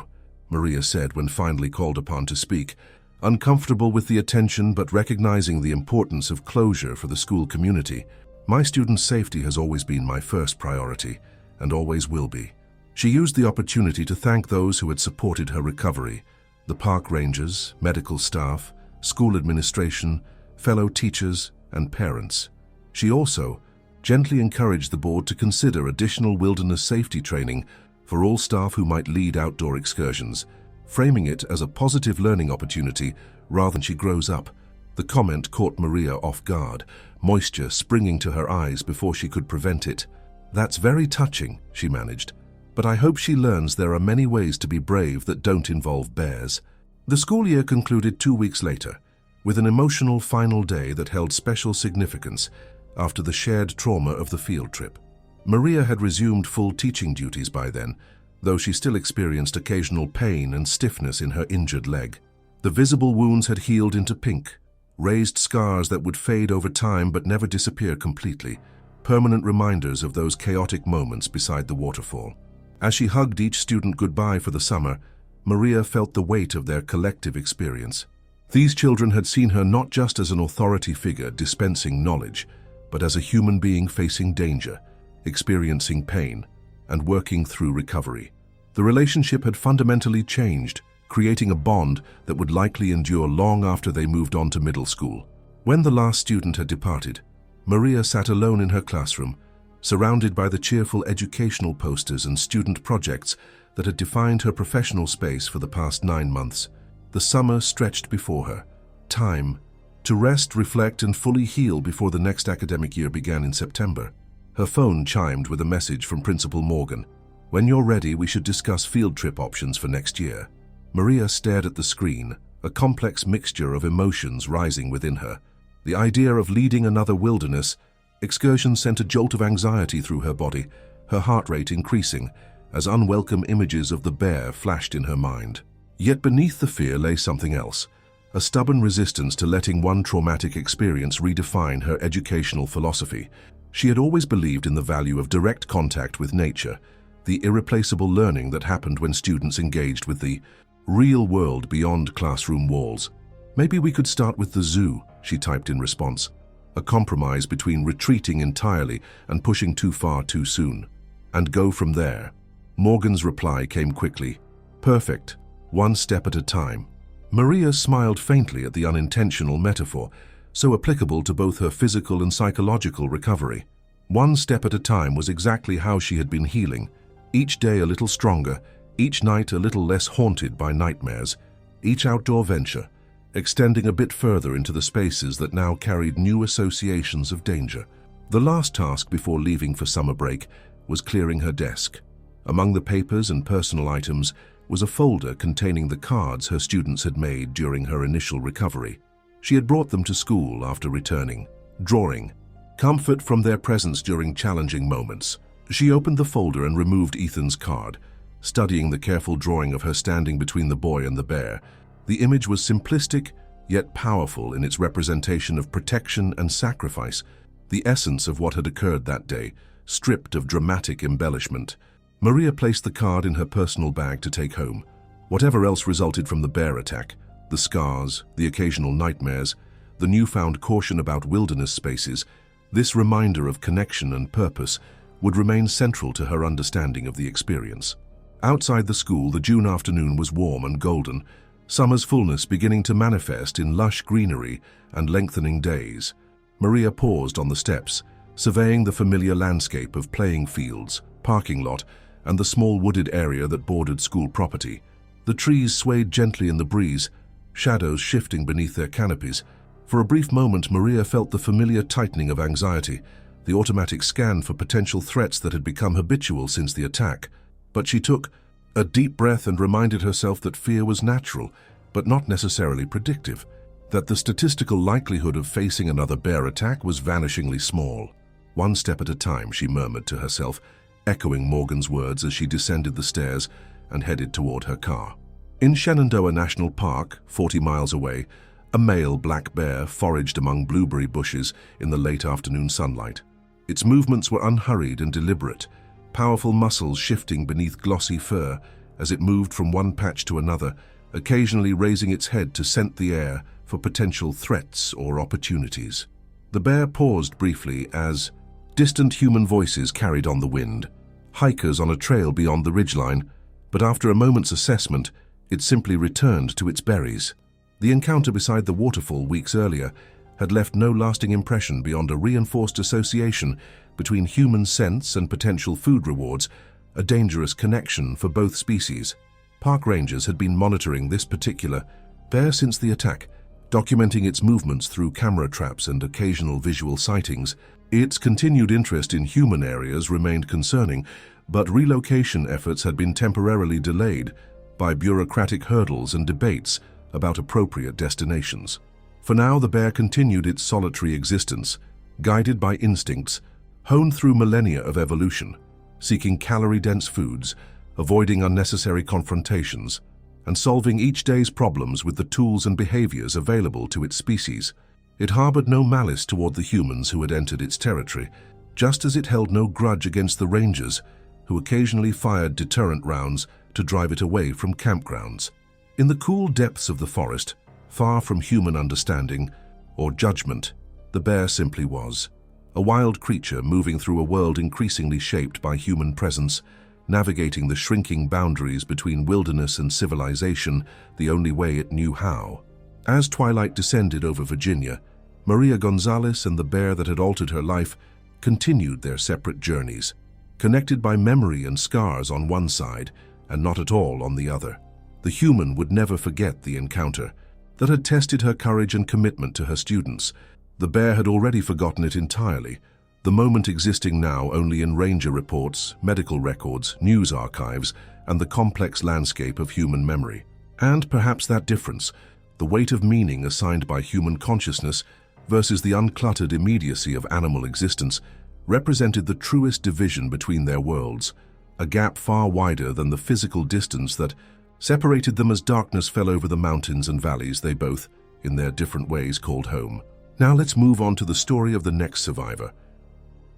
Maria said when finally called upon to speak, uncomfortable with the attention but recognizing the importance of closure for the school community. "My students' safety has always been my first priority, and always will be." She used the opportunity to thank those who had supported her recovery: the park rangers, medical staff, school administration, fellow teachers, and parents. She also gently encouraged the board to consider additional wilderness safety training for all staff who might lead outdoor excursions, framing it as a positive learning opportunity rather than she grows up. The comment caught Maria off guard, moisture springing to her eyes before she could prevent it. "That's very touching," she managed, "but I hope she learns there are many ways to be brave that don't involve bears." The school year concluded 2 weeks later, with an emotional final day that held special significance after the shared trauma of the field trip. Maria had resumed full teaching duties by then, though she still experienced occasional pain and stiffness in her injured leg. The visible wounds had healed into pink, raised scars that would fade over time but never disappear completely, permanent reminders of those chaotic moments beside the waterfall. As she hugged each student goodbye for the summer, Maria felt the weight of their collective experience. These children had seen her not just as an authority figure dispensing knowledge, but as a human being facing danger, experiencing pain, and working through recovery. The relationship had fundamentally changed, creating a bond that would likely endure long after they moved on to middle school. When the last student had departed, Maria sat alone in her classroom, surrounded by the cheerful educational posters and student projects that had defined her professional space for the past 9 months. The summer stretched before her. Time to rest, reflect, and fully heal before the next academic year began in September. Her phone chimed with a message from Principal Morgan. "When you're ready, we should discuss field trip options for next year." Maria stared at the screen, a complex mixture of emotions rising within her. The idea of leading another wilderness excursion sent a jolt of anxiety through her body, her heart rate increasing as unwelcome images of the bear flashed in her mind. Yet beneath the fear lay something else, a stubborn resistance to letting one traumatic experience redefine her educational philosophy. She had always believed in the value of direct contact with nature, the irreplaceable learning that happened when students engaged with the real world beyond classroom walls. "Maybe we could start with the zoo," she typed in response, a compromise between retreating entirely and pushing too far too soon. "And go from there." Morgan's reply came quickly. "Perfect. One step at a time." Maria smiled faintly at the unintentional metaphor, so applicable to both her physical and psychological recovery. One step at a time was exactly how she had been healing, each day a little stronger, each night a little less haunted by nightmares, each outdoor venture extending a bit further into the spaces that now carried new associations of danger. The last task before leaving for summer break was clearing her desk. Among the papers and personal items was a folder containing the cards her students had made during her initial recovery. She had brought them to school after returning, drawing comfort from their presence during challenging moments. She opened the folder and removed Ethan's card, studying the careful drawing of her standing between the boy and the bear. The image was simplistic, yet powerful in its representation of protection and sacrifice, the essence of what had occurred that day, stripped of dramatic embellishment. Maria placed the card in her personal bag to take home. Whatever else resulted from the bear attack, the scars, the occasional nightmares, the newfound caution about wilderness spaces, this reminder of connection and purpose would remain central to her understanding of the experience. Outside the school, the June afternoon was warm and golden, summer's fullness beginning to manifest in lush greenery and lengthening days. Maria paused on the steps, surveying the familiar landscape of playing fields, parking lot, and the small wooded area that bordered school property. The trees swayed gently in the breeze, shadows shifting beneath their canopies. For a brief moment, Maria felt the familiar tightening of anxiety, the automatic scan for potential threats that had become habitual since the attack. But she took a deep breath and reminded herself that fear was natural, but not necessarily predictive, that the statistical likelihood of facing another bear attack was vanishingly small. "One step at a time," she murmured to herself, echoing Morgan's words as she descended the stairs and headed toward her car. In Shenandoah National Park, 40 miles away, a male black bear foraged among blueberry bushes in the late afternoon sunlight. Its movements were unhurried and deliberate, powerful muscles shifting beneath glossy fur as it moved from one patch to another, occasionally raising its head to scent the air for potential threats or opportunities. The bear paused briefly as distant human voices carried on the wind, hikers on a trail beyond the ridgeline, but after a moment's assessment, it simply returned to its berries. The encounter beside the waterfall weeks earlier had left no lasting impression beyond a reinforced association between human scents and potential food rewards, a dangerous connection for both species. Park rangers had been monitoring this particular bear since the attack, documenting its movements through camera traps and occasional visual sightings. Its continued interest in human areas remained concerning, but relocation efforts had been temporarily delayed by bureaucratic hurdles and debates about appropriate destinations. For now, the bear continued its solitary existence, guided by instincts honed through millennia of evolution, seeking calorie-dense foods, avoiding unnecessary confrontations, and solving each day's problems with the tools and behaviors available to its species. It harbored no malice toward the humans who had entered its territory, just as it held no grudge against the rangers who occasionally fired deterrent rounds to drive it away from campgrounds. In the cool depths of the forest, far from human understanding or judgment, the bear simply was. A wild creature moving through a world increasingly shaped by human presence, navigating the shrinking boundaries between wilderness and civilization the only way it knew how. As twilight descended over Virginia, Maria Gonzalez and the bear that had altered her life continued their separate journeys, connected by memory and scars on one side and not at all on the other. The human would never forget the encounter that had tested her courage and commitment to her students. The bear had already forgotten it entirely, the moment existing now only in ranger reports, medical records, news archives, and the complex landscape of human memory. And perhaps that difference, the weight of meaning assigned by human consciousness versus the uncluttered immediacy of animal existence, represented the truest division between their worlds, a gap far wider than the physical distance that separated them as darkness fell over the mountains and valleys they both, in their different ways, called home. Now let's move on to the story of the next survivor.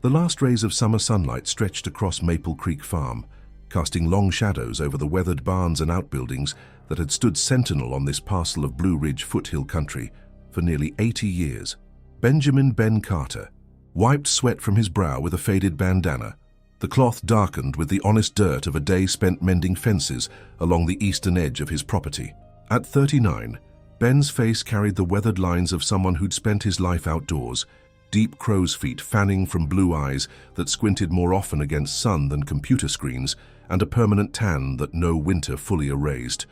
The last rays of summer sunlight stretched across Maple Creek Farm, casting long shadows over the weathered barns and outbuildings that had stood sentinel on this parcel of Blue Ridge foothill country for nearly 80 years. Benjamin Ben Carter wiped sweat from his brow with a faded bandana, the cloth darkened with the honest dirt of a day spent mending fences along the eastern edge of his property. At 39, Ben's face carried the weathered lines of someone who'd spent his life outdoors, deep crow's feet fanning from blue eyes that squinted more often against sun than computer screens, and a permanent tan that no winter fully erased.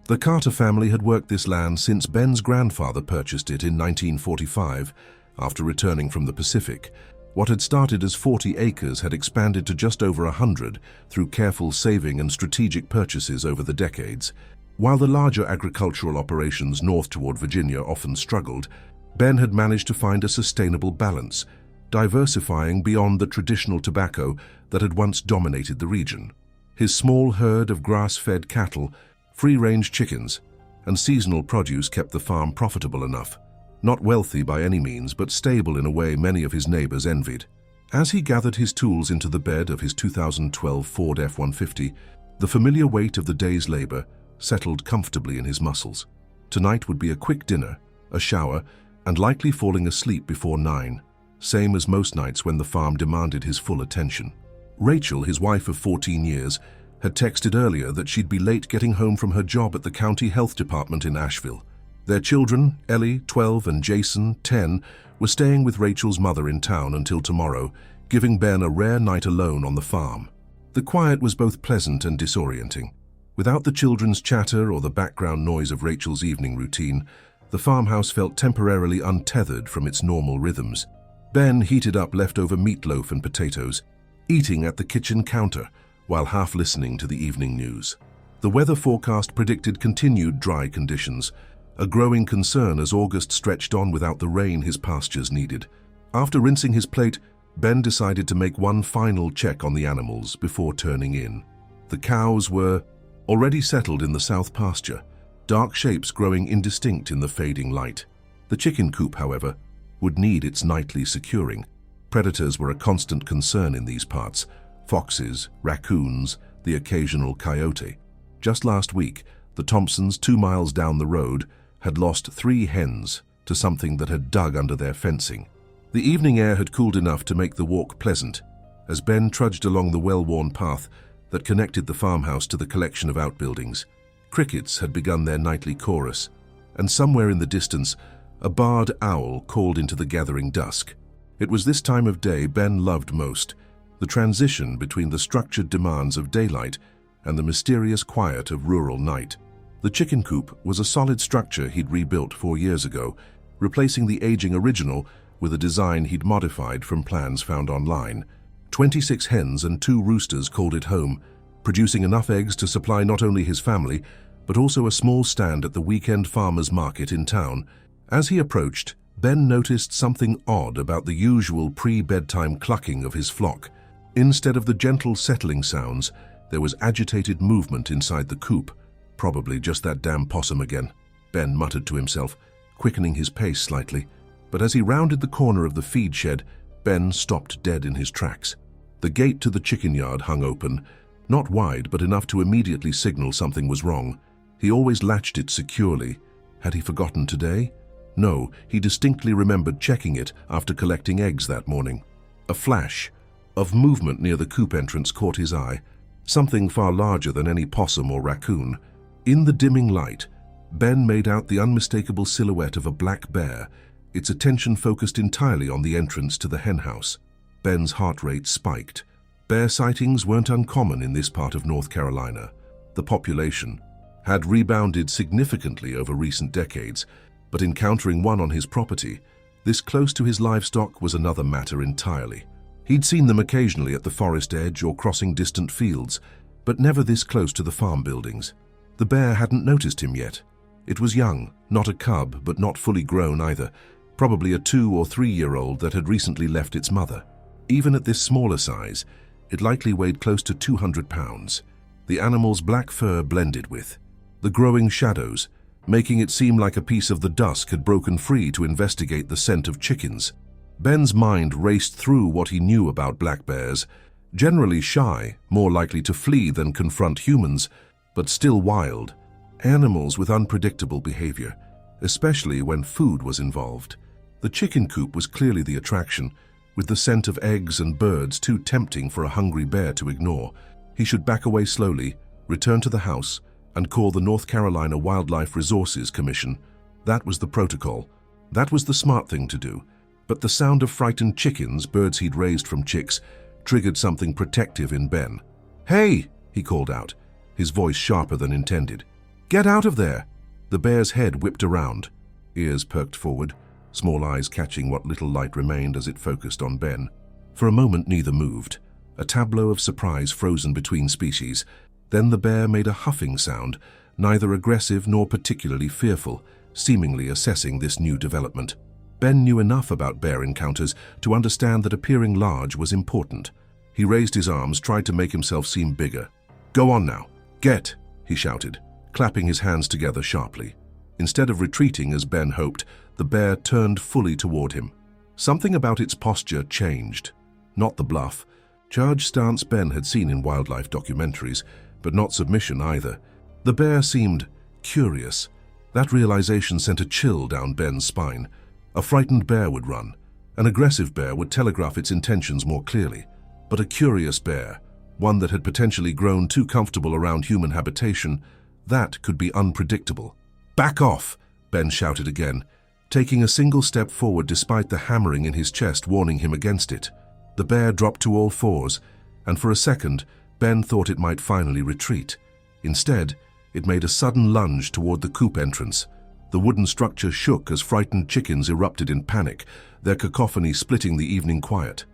The Carter family had worked this land since Ben's grandfather purchased it in 1945 after returning from the Pacific. What had started as 40 acres had expanded to just over 100 through careful saving and strategic purchases over the decades. While the larger agricultural operations north toward Virginia often struggled, Ben had managed to find a sustainable balance, diversifying beyond the traditional tobacco that had once dominated the region. His small herd of grass-fed cattle, free-range chickens, and seasonal produce kept the farm profitable enough. Not wealthy by any means, but stable in a way many of his neighbors envied. As he gathered his tools into the bed of his 2012 Ford F-150, the familiar weight of the day's labor settled comfortably in his muscles. Tonight would be a quick dinner, a shower, and likely falling asleep before 9, same as most nights when the farm demanded his full attention. Rachel, his wife of 14 years, had texted earlier that she'd be late getting home from her job at the county health department in Asheville. Their children, Ellie, 12, and Jason, 10, were staying with Rachel's mother in town until tomorrow, giving Ben a rare night alone on the farm. The quiet was both pleasant and disorienting. Without the children's chatter or the background noise of Rachel's evening routine, the farmhouse felt temporarily untethered from its normal rhythms. Ben heated up leftover meatloaf and potatoes, eating at the kitchen counter while half listening to the evening news. The weather forecast predicted continued dry conditions, a growing concern as August stretched on without the rain his pastures needed. After rinsing his plate, Ben decided to make one final check on the animals before turning in. The cows were already settled in the south pasture, dark shapes growing indistinct in the fading light. The chicken coop, however, would need its nightly securing. Predators were a constant concern in these parts, foxes, raccoons, the occasional coyote. Just last week, the Thompsons, 2 miles down the road, had lost 3 hens to something that had dug under their fencing. The evening air had cooled enough to make the walk pleasant. As Ben trudged along the well-worn path that connected the farmhouse to the collection of outbuildings, crickets had begun their nightly chorus, and somewhere in the distance, a barred owl called into the gathering dusk. It was this time of day Ben loved most, the transition between the structured demands of daylight and the mysterious quiet of rural night. The chicken coop was a solid structure he'd rebuilt 4 years ago, replacing the aging original with a design he'd modified from plans found online. 26 hens and 2 roosters called it home, producing enough eggs to supply not only his family, but also a small stand at the weekend farmers market in town. As he approached, Ben noticed something odd about the usual pre-bedtime clucking of his flock. Instead of the gentle settling sounds, there was agitated movement inside the coop. Probably just that damn possum again, Ben muttered to himself, quickening his pace slightly. But as he rounded the corner of the feed shed, Ben stopped dead in his tracks. The gate to the chicken yard hung open, not wide but enough to immediately signal something was wrong. He always latched it securely. Had he forgotten today? No, he distinctly remembered checking it after collecting eggs that morning. A flash of movement near the coop entrance caught his eye, something far larger than any possum or raccoon. In the dimming light, Ben made out the unmistakable silhouette of a black bear, its attention focused entirely on the entrance to the henhouse. Ben's heart rate spiked. Bear sightings weren't uncommon in this part of North Carolina. The population had rebounded significantly over recent decades, but encountering one on his property, this close to his livestock, was another matter entirely. He'd seen them occasionally at the forest edge or crossing distant fields, but never this close to the farm buildings. The bear hadn't noticed him yet. It was young, not a cub, but not fully grown either, probably a 2- or 3-year-old that had recently left its mother. Even at this smaller size, it likely weighed close to 200 pounds. The animal's black fur blended with the growing shadows, making it seem like a piece of the dusk had broken free to investigate the scent of chickens. Ben's mind raced through what he knew about black bears. Generally shy, more likely to flee than confront humans, but still wild. Animals with unpredictable behavior, especially when food was involved. The chicken coop was clearly the attraction, with the scent of eggs and birds too tempting for a hungry bear to ignore. He should back away slowly, return to the house, and call the North Carolina Wildlife Resources Commission. That was the protocol. That was the smart thing to do. But the sound of frightened chickens, birds he'd raised from chicks, triggered something protective in Ben. "Hey!" he called out, his voice sharper than intended. "Get out of there!" The bear's head whipped around, ears perked forward, small eyes catching what little light remained as it focused on Ben. For a moment neither moved, a tableau of surprise frozen between species. Then the bear made a huffing sound, neither aggressive nor particularly fearful, seemingly assessing this new development. Ben knew enough about bear encounters to understand that appearing large was important. He raised his arms, tried to make himself seem bigger. "Go on now. Get!" he shouted, clapping his hands together sharply. Instead of retreating as Ben hoped, the bear turned fully toward him. Something about its posture changed. Not the bluff, charged stance Ben had seen in wildlife documentaries, but not submission either. The bear seemed curious. That realization sent a chill down Ben's spine. A frightened bear would run. An aggressive bear would telegraph its intentions more clearly. But a curious bear, one that had potentially grown too comfortable around human habitation, that could be unpredictable. "Back off!" Ben shouted again, taking a single step forward despite the hammering in his chest warning him against it. The bear dropped to all fours, and for a second, Ben thought it might finally retreat. Instead, it made a sudden lunge toward the coop entrance. The wooden structure shook as frightened chickens erupted in panic, their cacophony splitting the evening quiet.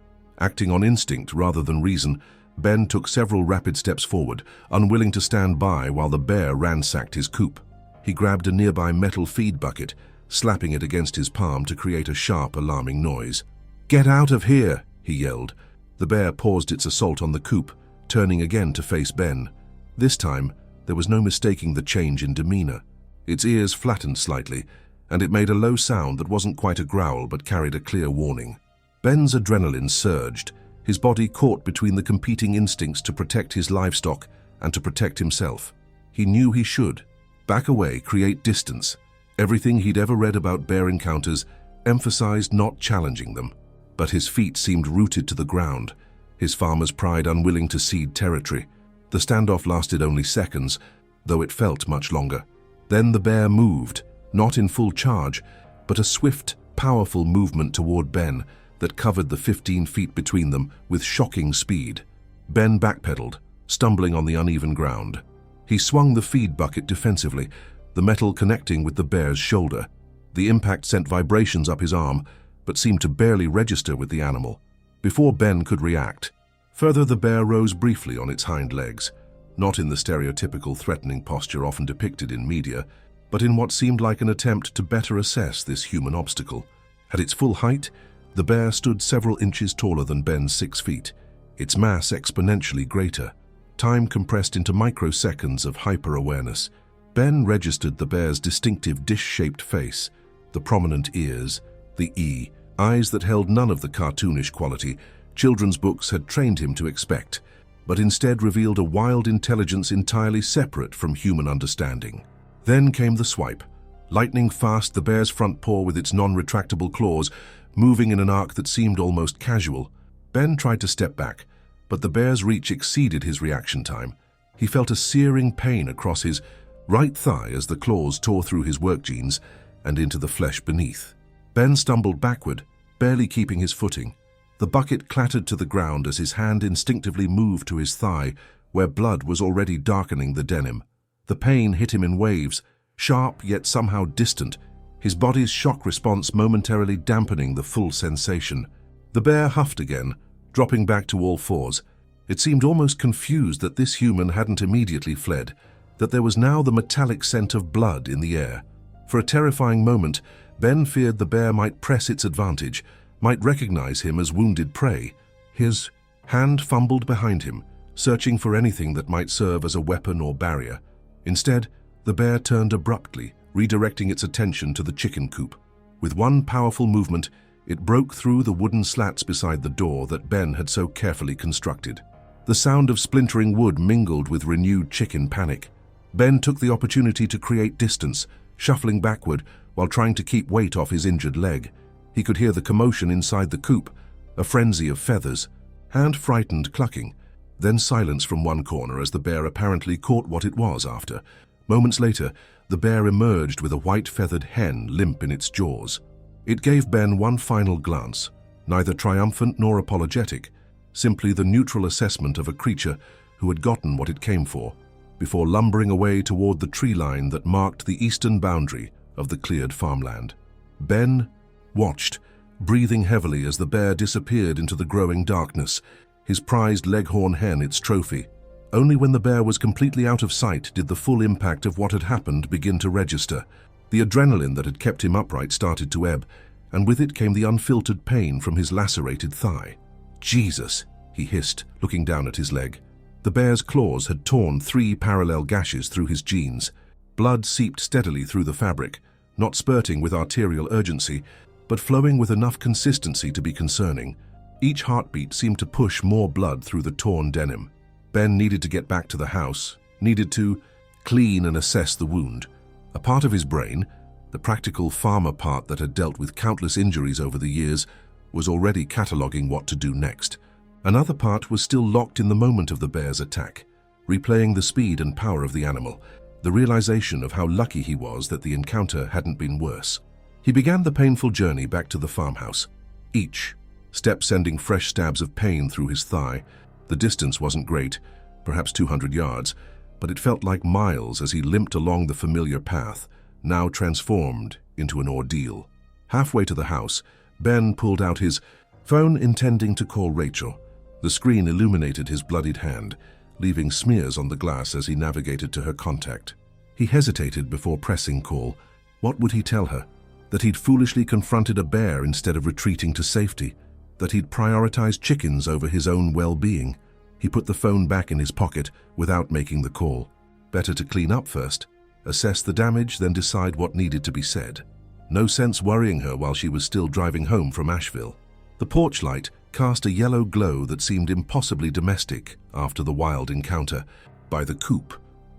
Acting on instinct rather than reason, Ben took several rapid steps forward, unwilling to stand by while the bear ransacked his coop. He grabbed a nearby metal feed bucket, slapping it against his palm to create a sharp, alarming noise. "Get out of here!" he yelled. The bear paused its assault on the coop, turning again to face Ben. This time, there was no mistaking the change in demeanor. Its ears flattened slightly, and it made a low sound that wasn't quite a growl but carried a clear warning. Ben's adrenaline surged. his body caught between the competing instincts to protect his livestock and to protect himself. He knew he should. Back away, create distance. Everything he'd ever read about bear encounters emphasized not challenging them. But his feet seemed rooted to the ground, his farmer's pride unwilling to cede territory. The standoff lasted only seconds, though it felt much longer. Then the bear moved, not in full charge, but a swift, powerful movement toward Ben that covered the 15 feet between them with shocking speed. Ben backpedaled, stumbling on the uneven ground. He swung the feed bucket defensively, the metal connecting with the bear's shoulder. The impact sent vibrations up his arm, but seemed to barely register with the animal. Before Ben could react, further the bear rose briefly on its hind legs, not in the stereotypical threatening posture often depicted in media, but in what seemed like an attempt to better assess this human obstacle. At its full height, the bear stood several inches taller than Ben's 6 feet, its mass exponentially greater, time compressed into microseconds of hyper-awareness. Ben registered the bear's distinctive dish-shaped face, the prominent ears, the eyes that held none of the cartoonish quality children's books had trained him to expect, but instead revealed a wild intelligence entirely separate from human understanding. Then came the swipe. Lightning fast, the bear's front paw with its non-retractable claws, moving in an arc that seemed almost casual. Ben tried to step back, but the bear's reach exceeded his reaction time. He felt a searing pain across his right thigh as the claws tore through his work jeans and into the flesh beneath. Ben stumbled backward, barely keeping his footing. The bucket clattered to the ground as his hand instinctively moved to his thigh, where blood was already darkening the denim. The pain hit him in waves, sharp yet somehow distant, his body's shock response momentarily dampening the full sensation. The bear huffed again, dropping back to all fours. It seemed almost confused that this human hadn't immediately fled, that there was now the metallic scent of blood in the air. For a terrifying moment, Ben feared the bear might press its advantage, might recognize him as wounded prey. His hand fumbled behind him, searching for anything that might serve as a weapon or barrier. Instead, the bear turned abruptly, redirecting its attention to the chicken coop. With one powerful movement, it broke through the wooden slats beside the door that Ben had so carefully constructed. The sound of splintering wood mingled with renewed chicken panic. Ben took the opportunity to create distance, shuffling backward while trying to keep weight off his injured leg. He could hear the commotion inside the coop, a frenzy of feathers, hand-frightened clucking, then silence from one corner as the bear apparently caught what it was after. Moments later, the bear emerged with a white-feathered hen limp in its jaws. It gave Ben one final glance, neither triumphant nor apologetic, simply the neutral assessment of a creature who had gotten what it came for, before lumbering away toward the tree line that marked the eastern boundary of the cleared farmland. Ben watched, breathing heavily as the bear disappeared into the growing darkness, his prized leghorn hen its trophy. Only when the bear was completely out of sight did the full impact of what had happened begin to register. The adrenaline that had kept him upright started to ebb, and with it came the unfiltered pain from his lacerated thigh. "Jesus," he hissed, looking down at his leg. The bear's claws had torn 3 parallel gashes through his jeans. Blood seeped steadily through the fabric, not spurting with arterial urgency, but flowing with enough consistency to be concerning. Each heartbeat seemed to push more blood through the torn denim. Ben needed to get back to the house, needed to clean and assess the wound. A part of his brain, the practical farmer part that had dealt with countless injuries over the years, was already cataloging what to do next. Another part was still locked in the moment of the bear's attack, replaying the speed and power of the animal, the realization of how lucky he was that the encounter hadn't been worse. He began the painful journey back to the farmhouse, each step sending fresh stabs of pain through his thigh. The distance wasn't great, perhaps 200 yards, but it felt like miles as he limped along the familiar path, now transformed into an ordeal. Halfway to the house, Ben pulled out his phone intending to call Rachel. The screen illuminated his bloodied hand, leaving smears on the glass as he navigated to her contact. He hesitated before pressing call. What would he tell her? That he'd foolishly confronted a bear instead of retreating to safety? That he'd prioritized chickens over his own well-being? He put the phone back in his pocket without making the call. Better to clean up first, assess the damage, then decide what needed to be said. No sense worrying her while she was still driving home from Asheville. The porch light, cast a yellow glow that seemed impossibly domestic after the wild encounter. By the coop,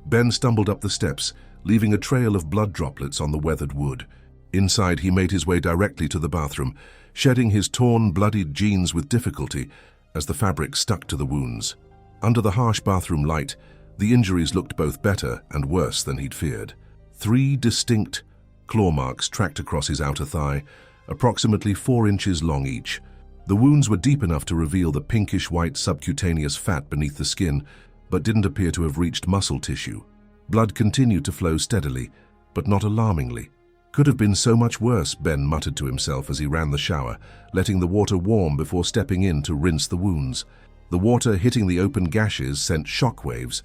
Ben stumbled up the steps, leaving a trail of blood droplets on the weathered wood. Inside, he made his way directly to the bathroom, shedding his torn, bloodied jeans with difficulty as the fabric stuck to the wounds. Under the harsh bathroom light, the injuries looked both better and worse than he'd feared. 3 distinct claw marks tracked across his outer thigh, approximately 4 inches long each. The wounds were deep enough to reveal the pinkish-white subcutaneous fat beneath the skin, but didn't appear to have reached muscle tissue. Blood continued to flow steadily, but not alarmingly. Could have been so much worse, Ben muttered to himself as he ran the shower, letting the water warm before stepping in to rinse the wounds. The water hitting the open gashes sent shockwaves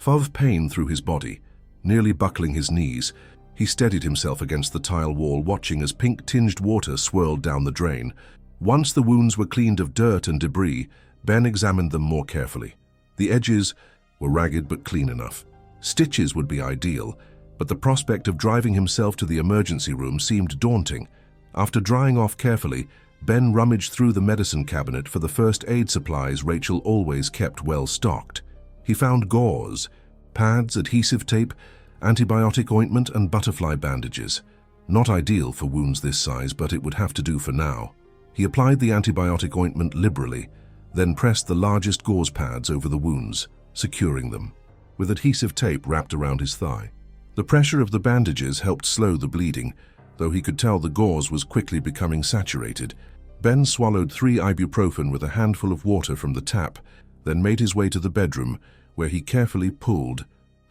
of pain through his body. Nearly buckling his knees, he steadied himself against the tile wall, watching as pink-tinged water swirled down the drain. Once the wounds were cleaned of dirt and debris, Ben examined them more carefully. The edges were ragged but clean enough. Stitches would be ideal, but the prospect of driving himself to the emergency room seemed daunting. After drying off carefully, Ben rummaged through the medicine cabinet for the first aid supplies Rachel always kept well stocked. He found gauze, pads, adhesive tape, antibiotic ointment, and butterfly bandages. Not ideal for wounds this size, but it would have to do for now. He applied the antibiotic ointment liberally, then pressed the largest gauze pads over the wounds, securing them, with adhesive tape wrapped around his thigh. The pressure of the bandages helped slow the bleeding, though he could tell the gauze was quickly becoming saturated. Ben swallowed 3 ibuprofen with a handful of water from the tap, then made his way to the bedroom, where he carefully pulled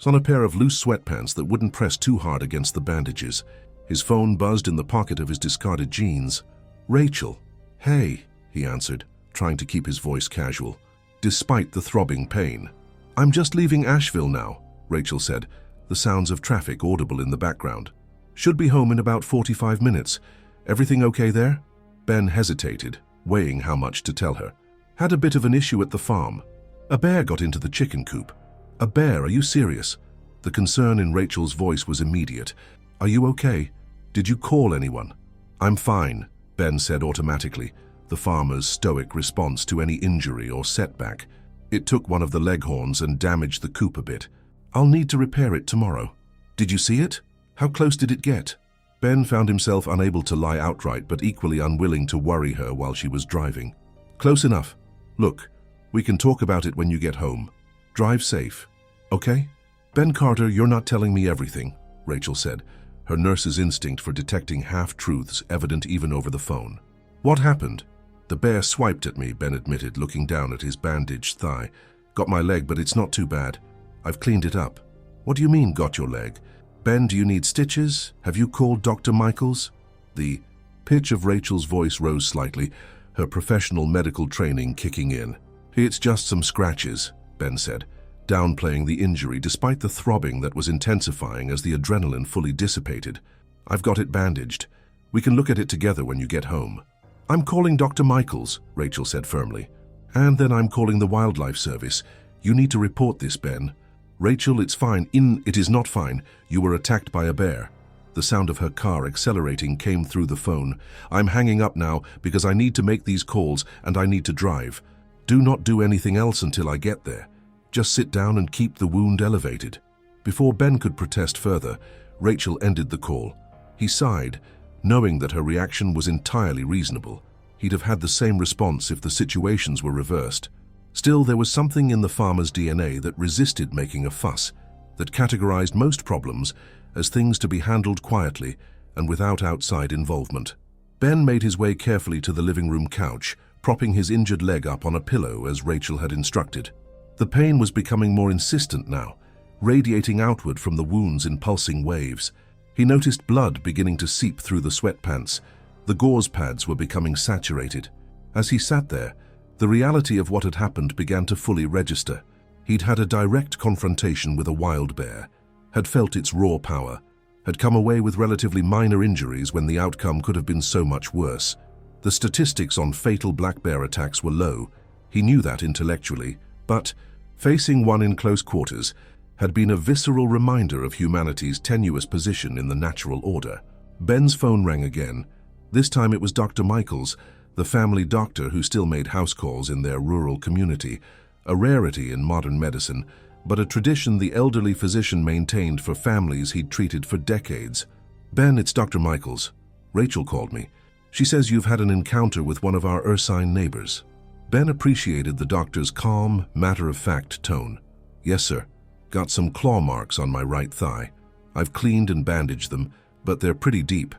on a pair of loose sweatpants that wouldn't press too hard against the bandages. His phone buzzed in the pocket of his discarded jeans. "Rachel." "Hey," he answered, trying to keep his voice casual, despite the throbbing pain. "I'm just leaving Asheville now," Rachel said, the sounds of traffic audible in the background. "Should be home in about 45 minutes. Everything okay there?" Ben hesitated, weighing how much to tell her. "Had a bit of an issue at the farm. A bear got into the chicken coop." "A bear? Are you serious?" The concern in Rachel's voice was immediate. "Are you okay? Did you call anyone?" "I'm fine," Ben said automatically, the farmer's stoic response to any injury or setback. "It took one of the leghorns and damaged the coop a bit. I'll need to repair it tomorrow." "Did you see it? How close did it get?" Ben found himself unable to lie outright, but equally unwilling to worry her while she was driving. "Close enough. Look, we can talk about it when you get home. Drive safe, okay?" "Ben Carter, you're not telling me everything," Rachel said, her nurse's instinct for detecting half-truths evident even over the phone. "What happened?" "The bear swiped at me," Ben admitted, looking down at his bandaged thigh. "Got my leg, but it's not too bad. I've cleaned it up." "What do you mean, got your leg?" "Ben, do you need stitches? Have you called Dr. Michaels?" The pitch of Rachel's voice rose slightly, her professional medical training kicking in. "It's just some scratches," Ben said, downplaying the injury despite the throbbing that was intensifying as the adrenaline fully dissipated. "I've got it bandaged. We can look at it together when you get home." "I'm calling Dr. Michaels," Rachel said firmly. "And then I'm calling the Wildlife Service. You need to report this, Ben." "Rachel, it's fine." It is not fine. You were attacked by a bear." The sound of her car accelerating came through the phone. "I'm hanging up now because I need to make these calls and I need to drive. Do not do anything else until I get there. Just sit down and keep the wound elevated." Before Ben could protest further, Rachel ended the call. He sighed, knowing that her reaction was entirely reasonable. He'd have had the same response if the situations were reversed. Still, there was something in the farmer's DNA that resisted making a fuss, that categorized most problems as things to be handled quietly and without outside involvement. Ben made his way carefully to the living room couch, propping his injured leg up on a pillow as Rachel had instructed. The pain was becoming more insistent now, radiating outward from the wounds in pulsing waves. He noticed blood beginning to seep through the sweatpants. The gauze pads were becoming saturated. As he sat there, the reality of what had happened began to fully register. He'd had a direct confrontation with a wild bear, had felt its raw power, had come away with relatively minor injuries when the outcome could have been so much worse. The statistics on fatal black bear attacks were low. He knew that intellectually, but facing one in close quarters had been a visceral reminder of humanity's tenuous position in the natural order. Ben's phone rang again. This time it was Dr. Michaels, the family doctor who still made house calls in their rural community, a rarity in modern medicine, but a tradition the elderly physician maintained for families he'd treated for decades. "Ben, it's Dr. Michaels. Rachel called me. She says you've had an encounter with one of our Ursine neighbors." Ben appreciated the doctor's calm, matter-of-fact tone. "Yes, sir. Got some claw marks on my right thigh. I've cleaned and bandaged them, but they're pretty deep."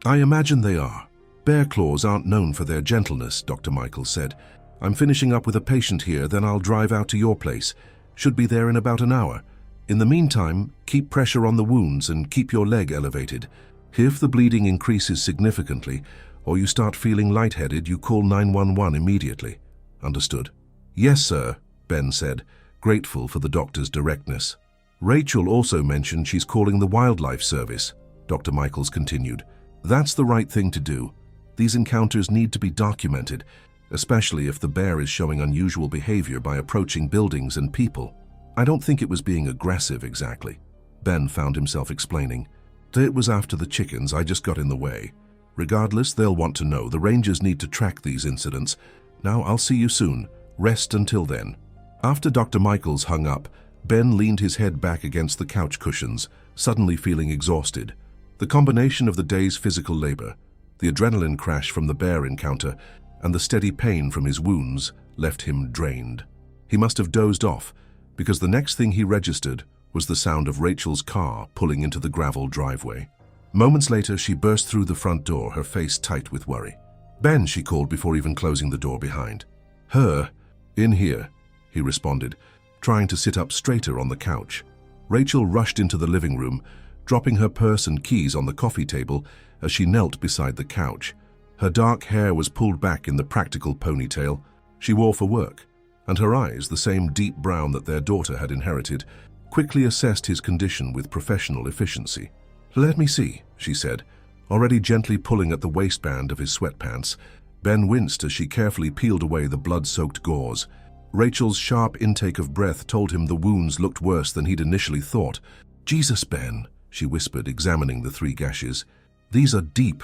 "I imagine they are. Bear claws aren't known for their gentleness," Dr. Michaels said. "I'm finishing up with a patient here, then I'll drive out to your place. Should be there in about an hour. In the meantime, keep pressure on the wounds and keep your leg elevated. If the bleeding increases significantly, or you start feeling lightheaded, you call 911 immediately." "Understood." "Yes, sir," Ben said, grateful for the doctor's directness. "Rachel also mentioned she's calling the Wildlife Service," Dr. Michaels continued. "That's the right thing to do. These encounters need to be documented, especially if the bear is showing unusual behavior by approaching buildings and people." "I don't think it was being aggressive exactly," Ben found himself explaining. "It was after the chickens. I just got in the way. Regardless, they'll want to know. The rangers need to track these incidents. Now, I'll see you soon. Rest until then." After Dr. Michaels hung up, Ben leaned his head back against the couch cushions, suddenly feeling exhausted. The combination of the day's physical labor, the adrenaline crash from the bear encounter, and the steady pain from his wounds left him drained. He must have dozed off, because the next thing he registered was the sound of Rachel's car pulling into the gravel driveway. Moments later, she burst through the front door, her face tight with worry. "Ben," she called before even closing the door behind. "Her? In here," he responded, trying to sit up straighter on the couch. Rachel rushed into the living room, dropping her purse and keys on the coffee table as she knelt beside the couch. Her dark hair was pulled back in the practical ponytail she wore for work, and her eyes, the same deep brown that their daughter had inherited, quickly assessed his condition with professional efficiency. "Let me see," she said, already gently pulling at the waistband of his sweatpants. Ben winced as she carefully peeled away the blood-soaked gauze. Rachel's sharp intake of breath told him the wounds looked worse than he'd initially thought. "Jesus, Ben," she whispered, examining the 3 gashes. "These are deep.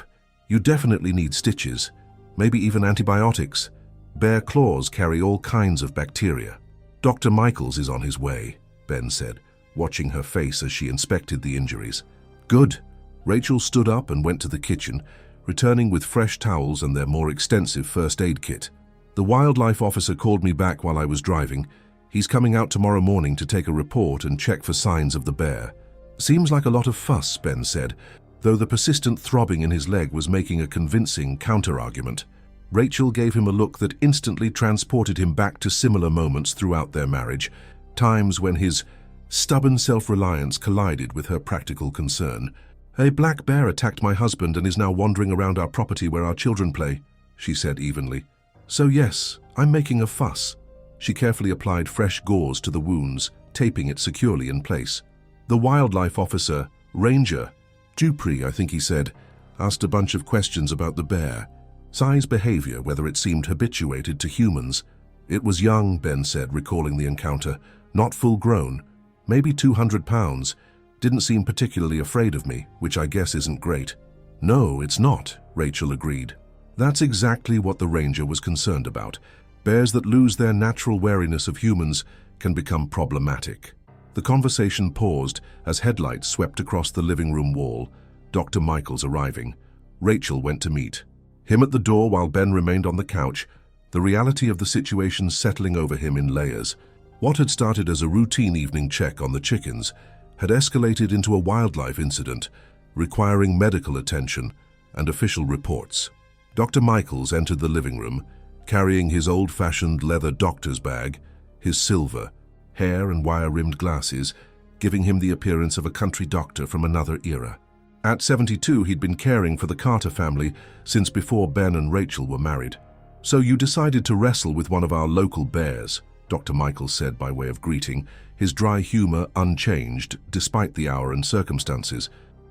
You definitely need stitches, maybe even antibiotics. Bear claws carry all kinds of bacteria." "Dr. Michaels is on his way," Ben said, watching her face as she inspected the injuries. "Good." Rachel stood up and went to the kitchen, returning with fresh towels and their more extensive first aid kit. "The wildlife officer called me back while I was driving. He's coming out tomorrow morning to take a report and check for signs of the bear." "Seems like a lot of fuss," Ben said, though the persistent throbbing in his leg was making a convincing counter-argument. Rachel gave him a look that instantly transported him back to similar moments throughout their marriage, times when his stubborn self-reliance collided with her practical concern. "A black bear attacked my husband and is now wandering around our property where our children play," she said evenly. "So yes, I'm making a fuss." She carefully applied fresh gauze to the wounds, taping it securely in place. "The wildlife officer, Ranger Dupree, I think he said, asked a bunch of questions about the bear. Size, behavior, whether it seemed habituated to humans. It was young," Ben said, recalling the encounter. "Not full-grown. Maybe 200 pounds. Didn't seem particularly afraid of me, which I guess isn't great." "No, it's not," Rachel agreed. That's exactly what the ranger was concerned about. Bears that lose their natural wariness of humans can become problematic. The conversation paused as headlights swept across the living room wall, Dr. Michaels arriving. Rachel went to meet him at the door while Ben remained on the couch, the reality of the situation settling over him in layers. What had started as a routine evening check on the chickens had escalated into a wildlife incident, requiring medical attention and official reports. Dr. Michaels entered the living room, carrying his old-fashioned leather doctor's bag, his silver, hair and wire-rimmed glasses, giving him the appearance of a country doctor from another era. At 72, he'd been caring for the Carter family since before Ben and Rachel were married. "So you decided to wrestle with one of our local bears," Dr. Michaels said by way of greeting, his dry humor unchanged despite the hour and circumstances.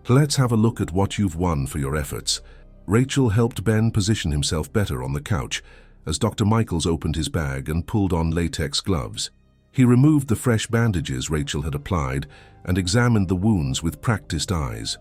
"Let's have a look at what you've won for your efforts." Rachel helped Ben position himself better on the couch as Dr. Michaels opened his bag and pulled on latex gloves. He removed the fresh bandages Rachel had applied and examined the wounds with practiced eyes.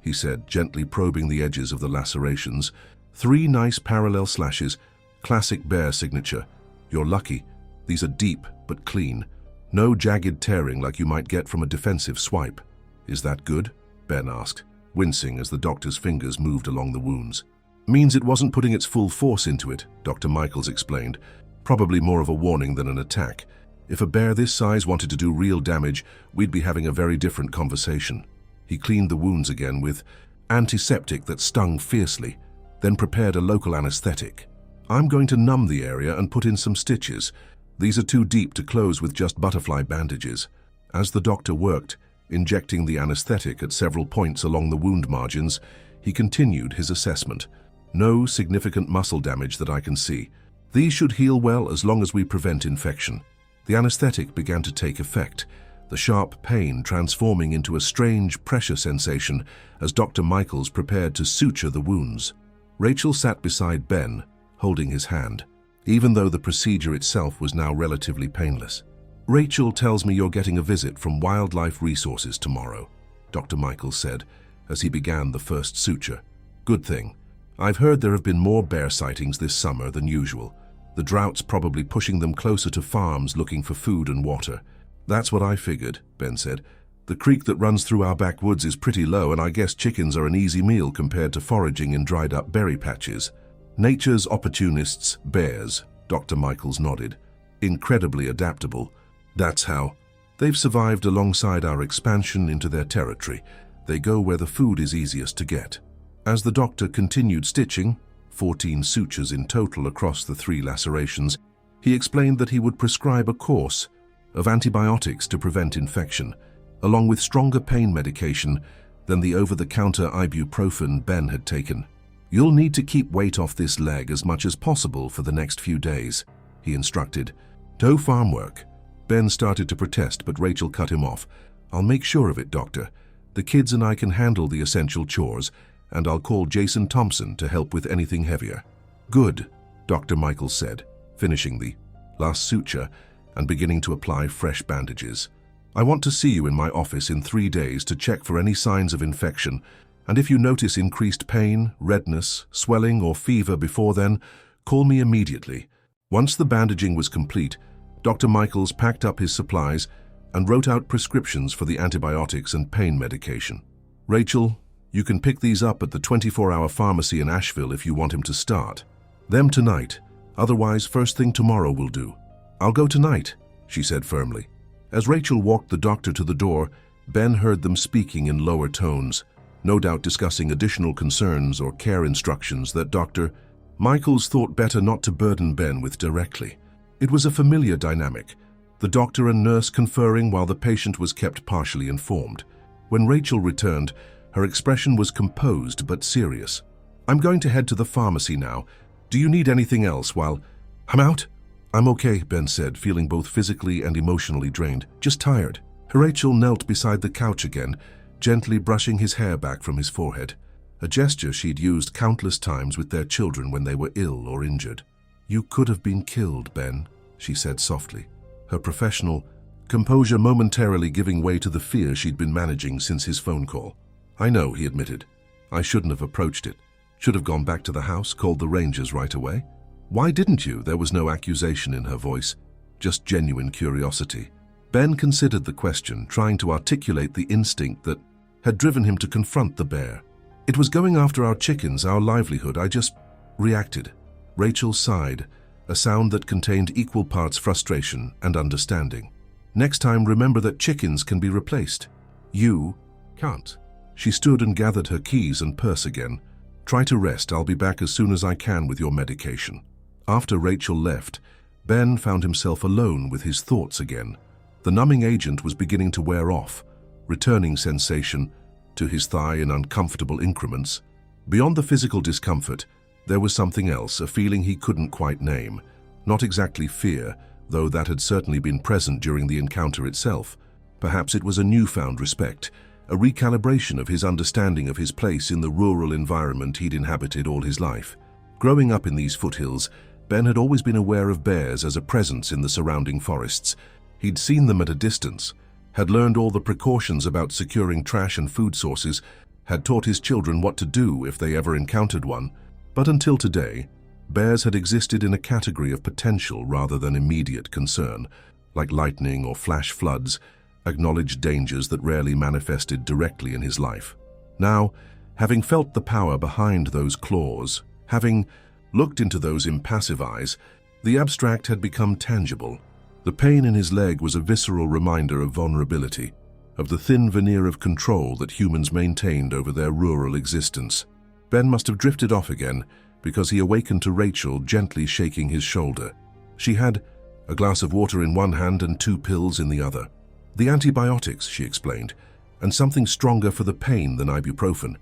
He said, gently probing the edges of the lacerations. 3 nice parallel slashes, classic bear signature. You're lucky. These are deep but clean. No jagged tearing like you might get from a defensive swipe. Is that good? Ben asked, wincing as the doctor's fingers moved along the wounds. Means it wasn't putting its full force into it, Dr. Michaels explained. Probably more of a warning than an attack. If a bear this size wanted to do real damage, we'd be having a very different conversation. He cleaned the wounds again with antiseptic that stung fiercely, then prepared a local anesthetic. I'm going to numb the area and put in some stitches. These are too deep to close with just butterfly bandages. As the doctor worked, injecting the anesthetic at several points along the wound margins, he continued his assessment. No significant muscle damage that I can see. These should heal well as long as we prevent infection. The anesthetic began to take effect, the sharp pain transforming into a strange pressure sensation as Dr. Michaels prepared to suture the wounds. Rachel sat beside Ben, holding his hand, even though the procedure itself was now relatively painless. Rachel tells me you're getting a visit from Wildlife Resources tomorrow, Dr. Michaels said as he began the first suture. Good thing. I've heard there have been more bear sightings this summer than usual. The drought's probably pushing them closer to farms looking for food and water. That's what I figured, Ben said. The creek that runs through our backwoods is pretty low, and I guess chickens are an easy meal compared to foraging in dried-up berry patches. Nature's opportunists, bears, Dr. Michaels nodded. Incredibly adaptable. That's how. They've survived alongside our expansion into their territory. They go where the food is easiest to get. As the doctor continued stitching, 14 sutures in total across the 3 lacerations, he explained that he would prescribe a course of antibiotics to prevent infection, along with stronger pain medication than the over-the-counter ibuprofen Ben had taken. You'll need to keep weight off this leg as much as possible for the next few days, he instructed. No farm work. Ben started to protest, but Rachel cut him off. I'll make sure of it, doctor. The kids and I can handle the essential chores, and I'll call Jason Thompson to help with anything heavier. Good, Dr. Michaels said, finishing the last suture and beginning to apply fresh bandages. I want to see you in my office in 3 days to check for any signs of infection, and if you notice increased pain, redness, swelling, or fever before then, call me immediately. Once the bandaging was complete, Dr. Michaels packed up his supplies and wrote out prescriptions for the antibiotics and pain medication. Rachel, you can pick these up at the 24-hour pharmacy in Asheville if you want him to start. Them tonight, otherwise first thing tomorrow will do. I'll go tonight, she said firmly. As Rachel walked the doctor to the door, Ben heard them speaking in lower tones, no doubt discussing additional concerns or care instructions that Dr. Michaels thought better not to burden Ben with directly. It was a familiar dynamic, the doctor and nurse conferring while the patient was kept partially informed. When Rachel returned, her expression was composed but serious. I'm going to head to the pharmacy now. Do you need anything else while I'm out? I'm okay, Ben said, feeling both physically and emotionally drained, just tired. Rachel knelt beside the couch again, gently brushing his hair back from his forehead, a gesture she'd used countless times with their children when they were ill or injured. You could have been killed, Ben, she said softly, her professional composure momentarily giving way to the fear she'd been managing since his phone call. I know, he admitted. I shouldn't have approached it. Should have gone back to the house, called the Rangers right away. Why didn't you? There was no accusation in her voice, just genuine curiosity. Ben considered the question, trying to articulate the instinct that had driven him to confront the bear. It was going after our chickens, our livelihood. I just reacted. Rachel sighed, a sound that contained equal parts frustration and understanding. Next time, remember that chickens can be replaced. You can't. She stood and gathered her keys and purse again. Try to rest. I'll be back as soon as I can with your medication. After Rachel left, Ben found himself alone with his thoughts again. The numbing agent was beginning to wear off, returning sensation to his thigh in uncomfortable increments. Beyond the physical discomfort, there was something else, a feeling he couldn't quite name. Not exactly fear, though that had certainly been present during the encounter itself. Perhaps it was a newfound respect, a recalibration of his understanding of his place in the rural environment he'd inhabited all his life. Growing up in these foothills, Ben had always been aware of bears as a presence in the surrounding forests. He'd seen them at a distance, had learned all the precautions about securing trash and food sources, had taught his children what to do if they ever encountered one. But until today, bears had existed in a category of potential rather than immediate concern, like lightning or flash floods, acknowledged dangers that rarely manifested directly in his life. Now, having felt the power behind those claws, having looked into those impassive eyes, the abstract had become tangible. The pain in his leg was a visceral reminder of vulnerability, of the thin veneer of control that humans maintained over their rural existence. Ben must have drifted off again, because he awakened to Rachel gently shaking his shoulder. She had a glass of water in one hand and 2 pills in the other. The antibiotics, she explained, and something stronger for the pain than ibuprofen.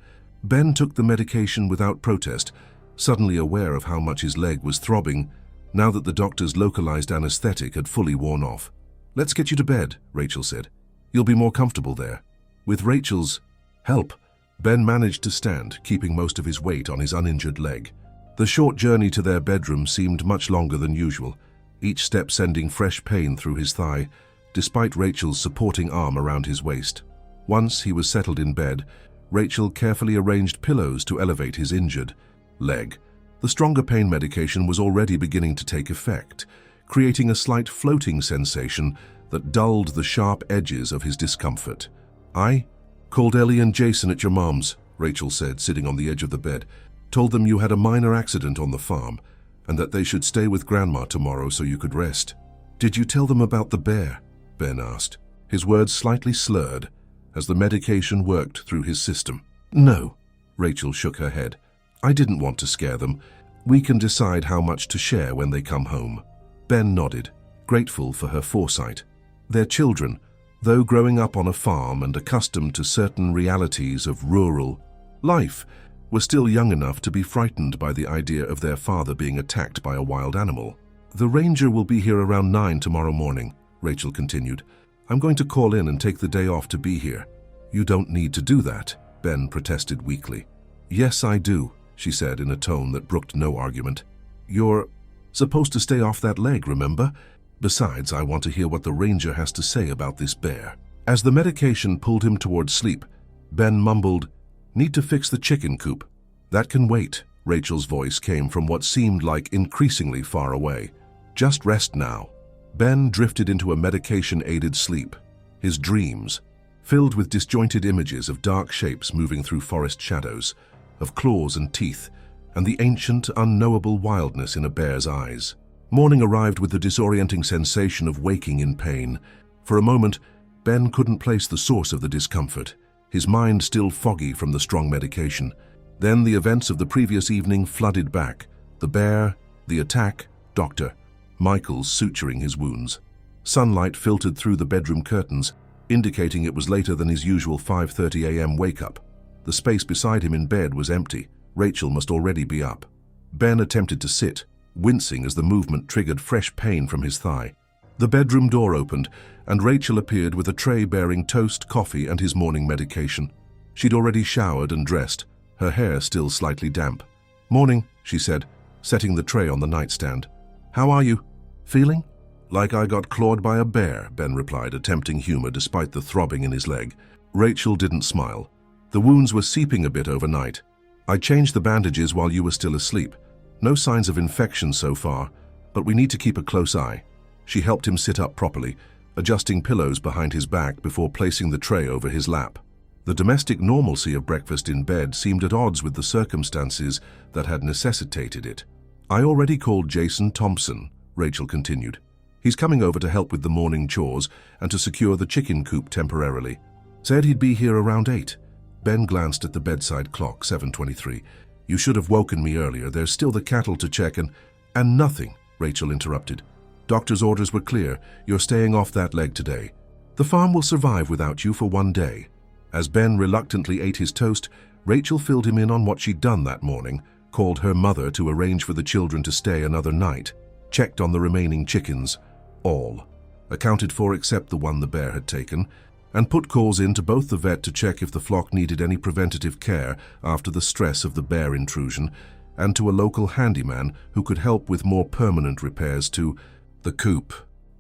Ben took the medication without protest, suddenly aware of how much his leg was throbbing now that the doctor's localized anesthetic had fully worn off. "Let's get you to bed," Rachel said. "You'll be more comfortable there." With Rachel's help, Ben managed to stand, keeping most of his weight on his uninjured leg. The short journey to their bedroom seemed much longer than usual, each step sending fresh pain through his thigh, despite Rachel's supporting arm around his waist. Once he was settled in bed, Rachel carefully arranged pillows to elevate his injured leg. The stronger pain medication was already beginning to take effect, creating a slight floating sensation that dulled the sharp edges of his discomfort. "I called Ellie and Jason at your mom's," Rachel said, sitting on the edge of the bed. "Told them you had a minor accident on the farm and that they should stay with Grandma tomorrow so you could rest." "Did you tell them about the bear?" Ben asked, his words slightly slurred as the medication worked through his system. "No," Rachel shook her head. "I didn't want to scare them. We can decide how much to share when they come home." Ben nodded, grateful for her foresight. Their children, though growing up on a farm and accustomed to certain realities of rural life, were still young enough to be frightened by the idea of their father being attacked by a wild animal. "The ranger will be here around 9 tomorrow morning," Rachel continued. "I'm going to call in and take the day off to be here." "You don't need to do that," Ben protested weakly. "Yes, I do," she said in a tone that brooked no argument. "You're supposed to stay off that leg, remember? Besides, I want to hear what the ranger has to say about this bear." As the medication pulled him towards sleep, Ben mumbled, "Need to fix the chicken coop." "That can wait," Rachel's voice came from what seemed like increasingly far away. "Just rest now." Ben drifted into a medication-aided sleep, his dreams filled with disjointed images of dark shapes moving through forest shadows, of claws and teeth, and the ancient, unknowable wildness in a bear's eyes. Morning arrived with the disorienting sensation of waking in pain. For a moment, Ben couldn't place the source of the discomfort, his mind still foggy from the strong medication. Then the events of the previous evening flooded back. The bear, the attack, Doctor Michaels suturing his wounds. Sunlight filtered through the bedroom curtains, indicating it was later than his usual 5:30 a.m. wake-up. The space beside him in bed was empty. Rachel must already be up. Ben attempted to sit, wincing as the movement triggered fresh pain from his thigh. The bedroom door opened, and Rachel appeared with a tray bearing toast, coffee, and his morning medication. She'd already showered and dressed, her hair still slightly damp. "Morning," she said, setting the tray on the nightstand. "How are you? Feeling?" "Like I got clawed by a bear," Ben replied, attempting humor despite the throbbing in his leg. Rachel didn't smile. "The wounds were seeping a bit overnight. I changed the bandages while you were still asleep. No signs of infection so far, but we need to keep a close eye." She helped him sit up properly, adjusting pillows behind his back before placing the tray over his lap. The domestic normalcy of breakfast in bed seemed at odds with the circumstances that had necessitated it. "I already called Jason Thompson," Rachel continued. "He's coming over to help with the morning chores and to secure the chicken coop temporarily. Said he'd be here around 8. Ben glanced at the bedside clock, 7:23. "You should have woken me earlier. There's still the cattle to check and—" "And nothing," Rachel interrupted. "Doctor's orders were clear. You're staying off that leg today. The farm will survive without you for one day." As Ben reluctantly ate his toast, Rachel filled him in on what she'd done that morning, called her mother to arrange for the children to stay another night, checked on the remaining chickens, all, accounted for except the one the bear had taken, and put calls in to both the vet to check if the flock needed any preventative care after the stress of the bear intrusion, and to a local handyman who could help with more permanent repairs to the coop.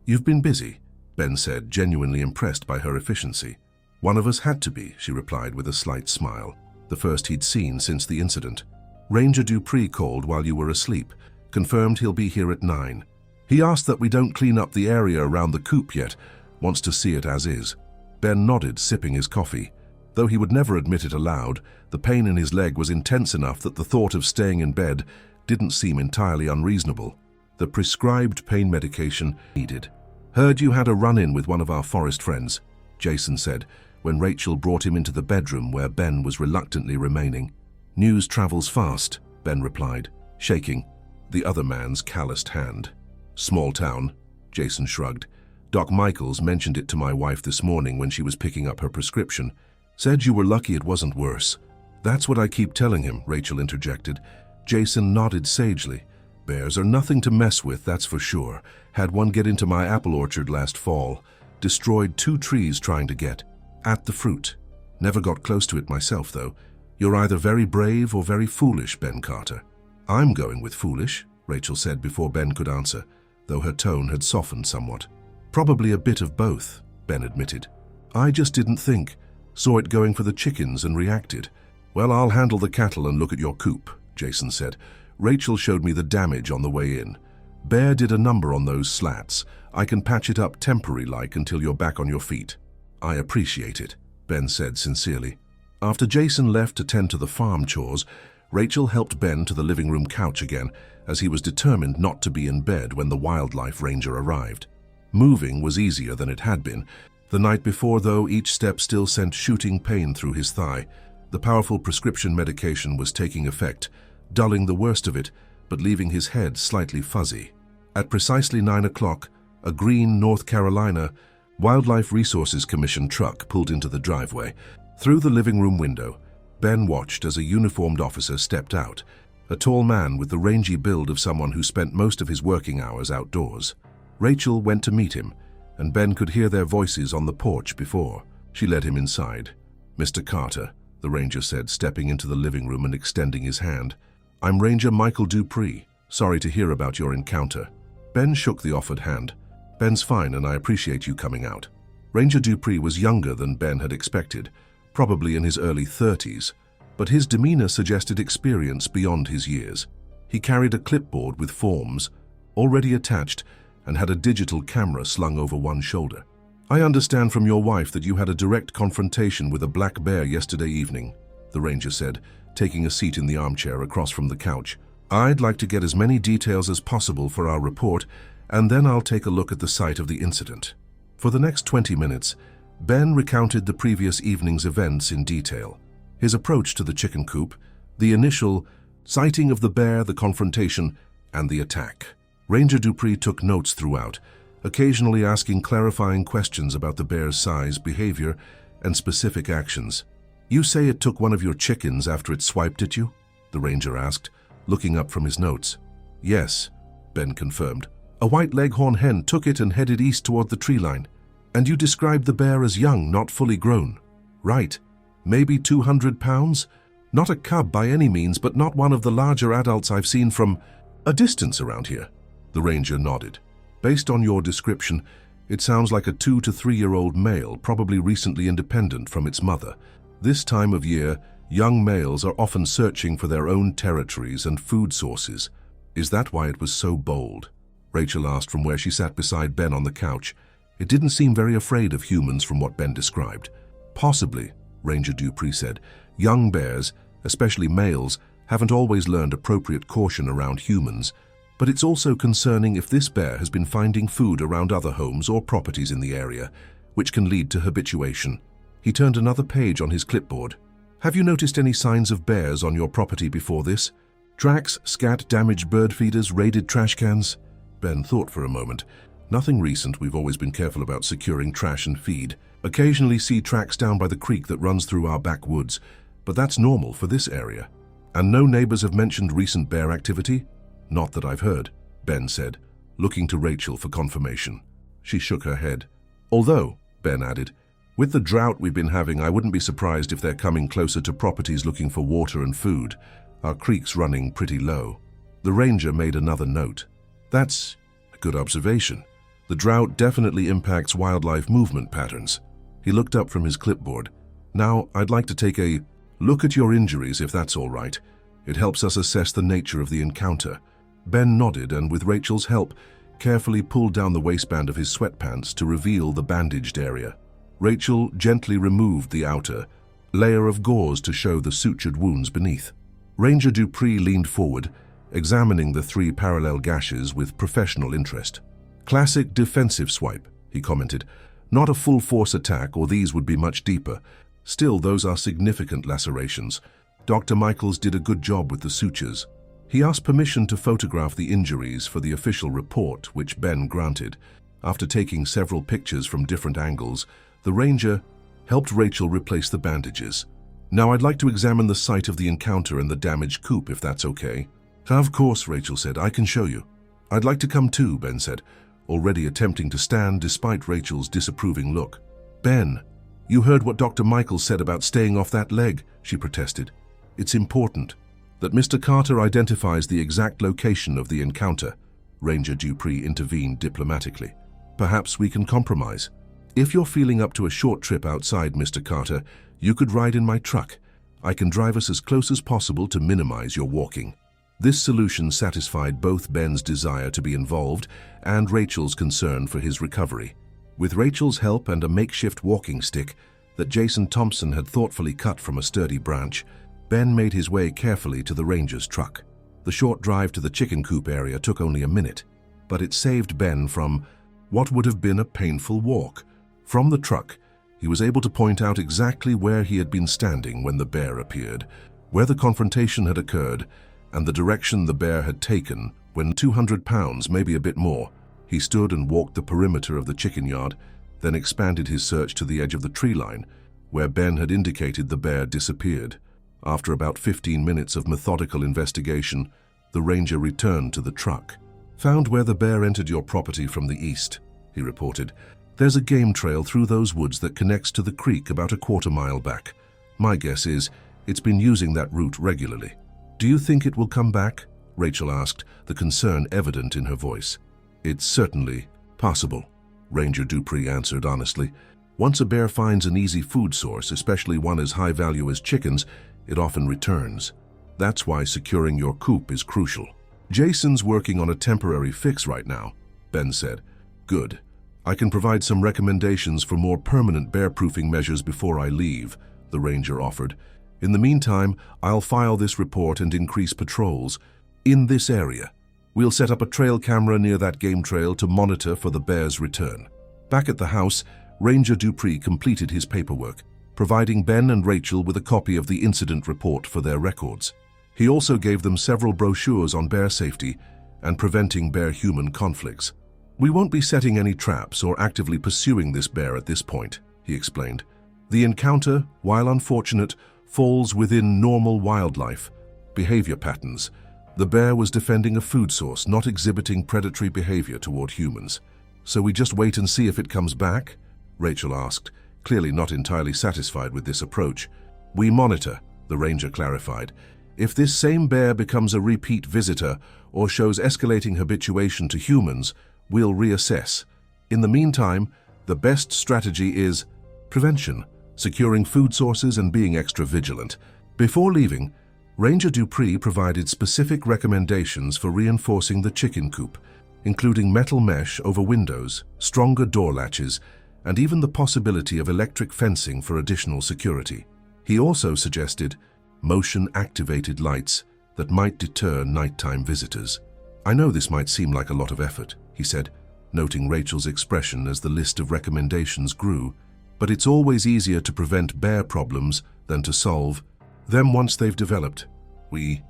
"You've been busy," Ben said, genuinely impressed by her efficiency. "One of us had to be," she replied with a slight smile, the first he'd seen since the incident. Ranger Dupree called while you were asleep, confirmed he'll be here at 9. He asked that we don't clean up the area around the coop yet, wants to see it as is. Ben nodded, sipping his coffee. Though he would never admit it aloud, the pain in his leg was intense enough that the thought of staying in bed didn't seem entirely unreasonable. The prescribed pain medication needed. Heard you had a run-in with one of our forest friends, Jason said, when Rachel brought him into the bedroom where Ben was reluctantly remaining. News travels fast, Ben replied, shaking the other man's calloused hand. Small town, Jason shrugged. Doc Michaels mentioned it to my wife this morning when she was picking up her prescription. Said you were lucky it wasn't worse. That's what I keep telling him, Rachel interjected. Jason nodded sagely. Bears are nothing to mess with, that's for sure. Had one get into my apple orchard last fall. Destroyed 2 trees trying to get at the fruit. Never got close to it myself, though. You're either very brave or very foolish, Ben Carter. I'm going with foolish, Rachel said before Ben could answer, though her tone had softened somewhat. Probably a bit of both, Ben admitted. I just didn't think. Saw it going for the chickens and reacted. Well, I'll handle the cattle and look at your coop, Jason said. Rachel showed me the damage on the way in. Bear did a number on those slats. I can patch it up temporary-like until you're back on your feet. I appreciate it, Ben said sincerely. After Jason left to tend to the farm chores, Rachel helped Ben to the living room couch again, as he was determined not to be in bed when the wildlife ranger arrived. Moving was easier than it had been. The night before, though, each step still sent shooting pain through his thigh. The powerful prescription medication was taking effect, dulling the worst of it, but leaving his head slightly fuzzy. At precisely 9 o'clock, a green North Carolina Wildlife Resources Commission truck pulled into the driveway. Through the living room window, Ben watched as a uniformed officer stepped out, a tall man with the rangy build of someone who spent most of his working hours outdoors. Rachel went to meet him, and Ben could hear their voices on the porch before. She led him inside. Mr. Carter, the ranger said, stepping into the living room and extending his hand. I'm Ranger Michael Dupree. Sorry to hear about your encounter. Ben shook the offered hand. Ben's fine, and I appreciate you coming out. Ranger Dupree was younger than Ben had expected, probably in his early 30s, but his demeanor suggested experience beyond his years. He carried a clipboard with forms, already attached, and had a digital camera slung over one shoulder. I understand from your wife that you had a direct confrontation with a black bear yesterday evening, the ranger said, taking a seat in the armchair across from the couch. I'd like to get as many details as possible for our report, and then I'll take a look at the site of the incident. For the next 20 minutes, Ben recounted the previous evening's events in detail. His approach to the chicken coop, the initial sighting of the bear, the confrontation, and the attack. Ranger Dupree took notes throughout, occasionally asking clarifying questions about the bear's size, behavior, and specific actions. You say it took one of your chickens after it swiped at you? The ranger asked, looking up from his notes. Yes, Ben confirmed. A white leghorn hen took it and headed east toward the tree line. And you described the bear as young, not fully grown. Right. Maybe 200 pounds? Not a cub by any means, but not one of the larger adults I've seen from a distance around here. The ranger nodded. Based on your description, it sounds like a 2 to 3-year-old male, probably recently independent from its mother. This time of year, young males are often searching for their own territories and food sources. Is that why it was so bold? Rachel asked from where she sat beside Ben on the couch. It didn't seem very afraid of humans from what Ben described. Possibly, Ranger Dupree said. Young bears, especially males, haven't always learned appropriate caution around humans, but it's also concerning if this bear has been finding food around other homes or properties in the area, which can lead to habituation. He turned another page on his clipboard. Have you noticed any signs of bears on your property before this? Tracks, scat, damaged bird feeders, raided trash cans? Ben thought for a moment. Nothing recent. We've always been careful about securing trash and feed. Occasionally see tracks down by the creek that runs through our backwoods, but that's normal for this area. And no neighbors have mentioned recent bear activity? Not that I've heard, Ben said, looking to Rachel for confirmation. She shook her head. Although, Ben added, with the drought we've been having, I wouldn't be surprised if they're coming closer to properties looking for water and food. Our creek's running pretty low. The ranger made another note. That's a good observation. The drought definitely impacts wildlife movement patterns. He looked up from his clipboard. Now, I'd like to take a look at your injuries, if that's all right. It helps us assess the nature of the encounter. Ben nodded and, with Rachel's help, carefully pulled down the waistband of his sweatpants to reveal the bandaged area. Rachel gently removed the outer layer of gauze to show the sutured wounds beneath. Ranger Dupree leaned forward, examining the 3 parallel gashes with professional interest. "Classic defensive swipe," he commented. "Not a full-force attack, or these would be much deeper. Still, those are significant lacerations. Dr. Michaels did a good job with the sutures." He asked permission to photograph the injuries for the official report, which Ben granted. After taking several pictures from different angles, the ranger helped Rachel replace the bandages. "Now I'd like to examine the site of the encounter and the damaged coupe, if that's okay." "Of course," Rachel said. "I can show you." "I'd like to come too," Ben said, already attempting to stand despite Rachel's disapproving look. "Ben, you heard what Dr. Michaels said about staying off that leg," she protested. "It's important that Mr. Carter identifies the exact location of the encounter," Ranger Dupree intervened diplomatically. "Perhaps we can compromise. If you're feeling up to a short trip outside, Mr. Carter, you could ride in my truck. I can drive us as close as possible to minimize your walking." This solution satisfied both Ben's desire to be involved and Rachel's concern for his recovery. With Rachel's help and a makeshift walking stick that Jason Thompson had thoughtfully cut from a sturdy branch, Ben made his way carefully to the ranger's truck. The short drive to the chicken coop area took only a minute, but it saved Ben from what would have been a painful walk. From the truck, he was able to point out exactly where he had been standing when the bear appeared, where the confrontation had occurred, and the direction the bear had taken when 200 pounds, maybe a bit more. He stood and walked the perimeter of the chicken yard, then expanded his search to the edge of the tree line, where Ben had indicated the bear disappeared. After about 15 minutes of methodical investigation, the ranger returned to the truck. "Found where the bear entered your property from the east," he reported. "There's a game trail through those woods that connects to the creek about a quarter-mile back. My guess is it's been using that route regularly." "Do you think it will come back?" Rachel asked, the concern evident in her voice. "It's certainly possible," Ranger Dupree answered honestly. "Once a bear finds an easy food source, especially one as high value as chickens, it often returns. That's why securing your coop is crucial." "Jason's working on a temporary fix right now," Ben said. "Good. I can provide some recommendations for more permanent bear-proofing measures before I leave," the ranger offered. "In the meantime, I'll file this report and increase patrols in this area. We'll set up a trail camera near that game trail to monitor for the bear's return." Back at the house, Ranger Dupree completed his paperwork, providing Ben and Rachel with a copy of the incident report for their records. He also gave them several brochures on bear safety and preventing bear-human conflicts. "We won't be setting any traps or actively pursuing this bear at this point," he explained. "The encounter, while unfortunate, falls within normal wildlife behavior patterns. The bear was defending a food source, not exhibiting predatory behavior toward humans." "So we just wait and see if it comes back?" Rachel asked, clearly not entirely satisfied with this approach. "We monitor," the ranger clarified. "If this same bear becomes a repeat visitor or shows escalating habituation to humans, we'll reassess. In the meantime, the best strategy is prevention, securing food sources and being extra vigilant." Before leaving, Ranger Dupree provided specific recommendations for reinforcing the chicken coop, including metal mesh over windows, stronger door latches, and even the possibility of electric fencing for additional security. He also suggested motion-activated lights that might deter nighttime visitors. "I know this might seem like a lot of effort," he said, noting Rachel's expression as the list of recommendations grew, "but it's always easier to prevent bear problems than to solve them once they've developed. We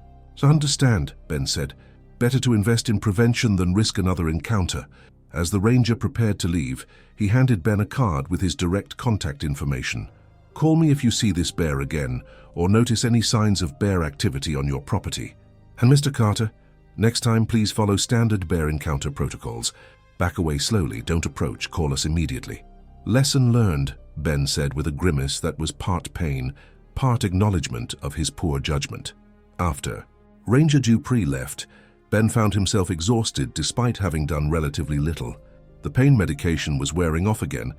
understand," Ben said. "Better to invest in prevention than risk another encounter." As the ranger prepared to leave, he handed Ben a card with his direct contact information. "Call me if you see this bear again or notice any signs of bear activity on your property. And Mr. Carter, next time please follow standard bear encounter protocols. Back away slowly, don't approach, call us immediately." "Lesson learned," Ben said with a grimace that was part pain, part acknowledgement of his poor judgment. After Ranger Dupree left, Ben found himself exhausted despite having done relatively little. The pain medication was wearing off again,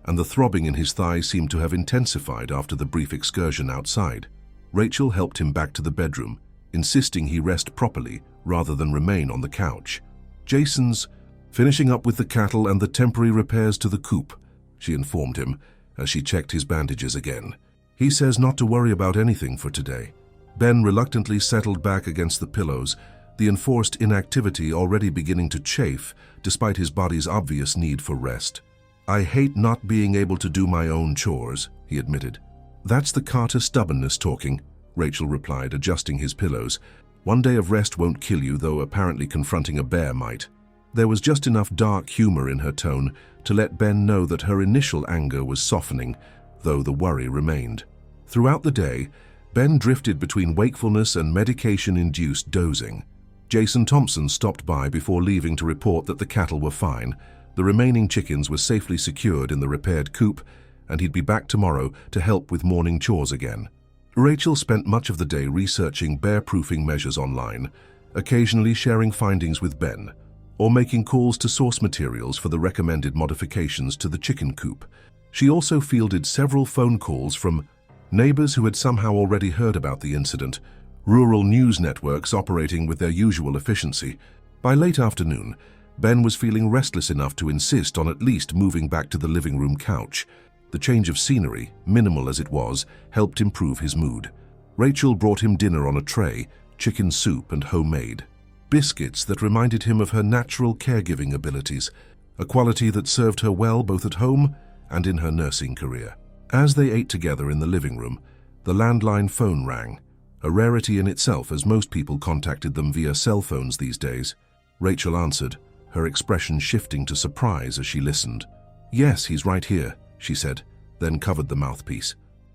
and the throbbing in his thigh seemed to have intensified after the brief excursion outside. Rachel helped him back to the bedroom, insisting he rest properly rather than remain on the couch. "Jason's finishing up with the cattle and the temporary repairs to the coop," she informed him as she checked his bandages again. "He says not to worry about anything for today." Ben reluctantly settled back against the pillows, the enforced inactivity already beginning to chafe despite his body's obvious need for rest. "I hate not being able to do my own chores," he admitted. "That's the Carter stubbornness talking," Rachel replied, adjusting his pillows. "One day of rest won't kill you, though apparently confronting a bear might." There was just enough dark humor in her tone to let Ben know that her initial anger was softening, though the worry remained. Throughout the day, Ben drifted between wakefulness and medication-induced dozing. Jason Thompson stopped by before leaving to report that the cattle were fine, the remaining chickens were safely secured in the repaired coop, and he'd be back tomorrow to help with morning chores again. Rachel spent much of the day researching bear-proofing measures online, occasionally sharing findings with Ben, or making calls to source materials for the recommended modifications to the chicken coop. She also fielded several phone calls from neighbors who had somehow already heard about the incident, rural news networks operating with their usual efficiency. By late afternoon, Ben was feeling restless enough to insist on at least moving back to the living room couch. The change of scenery, minimal as it was, helped improve his mood. Rachel brought him dinner on a tray, chicken soup and homemade biscuits that reminded him of her natural caregiving abilities, a quality that served her well both at home and in her nursing career. As they ate together in the living room, the landline phone rang, a rarity in itself as most people contacted them via cell phones these days. Rachel answered, her expression shifting to surprise as she listened. "Yes, he's right here," she said, then covered the mouthpiece.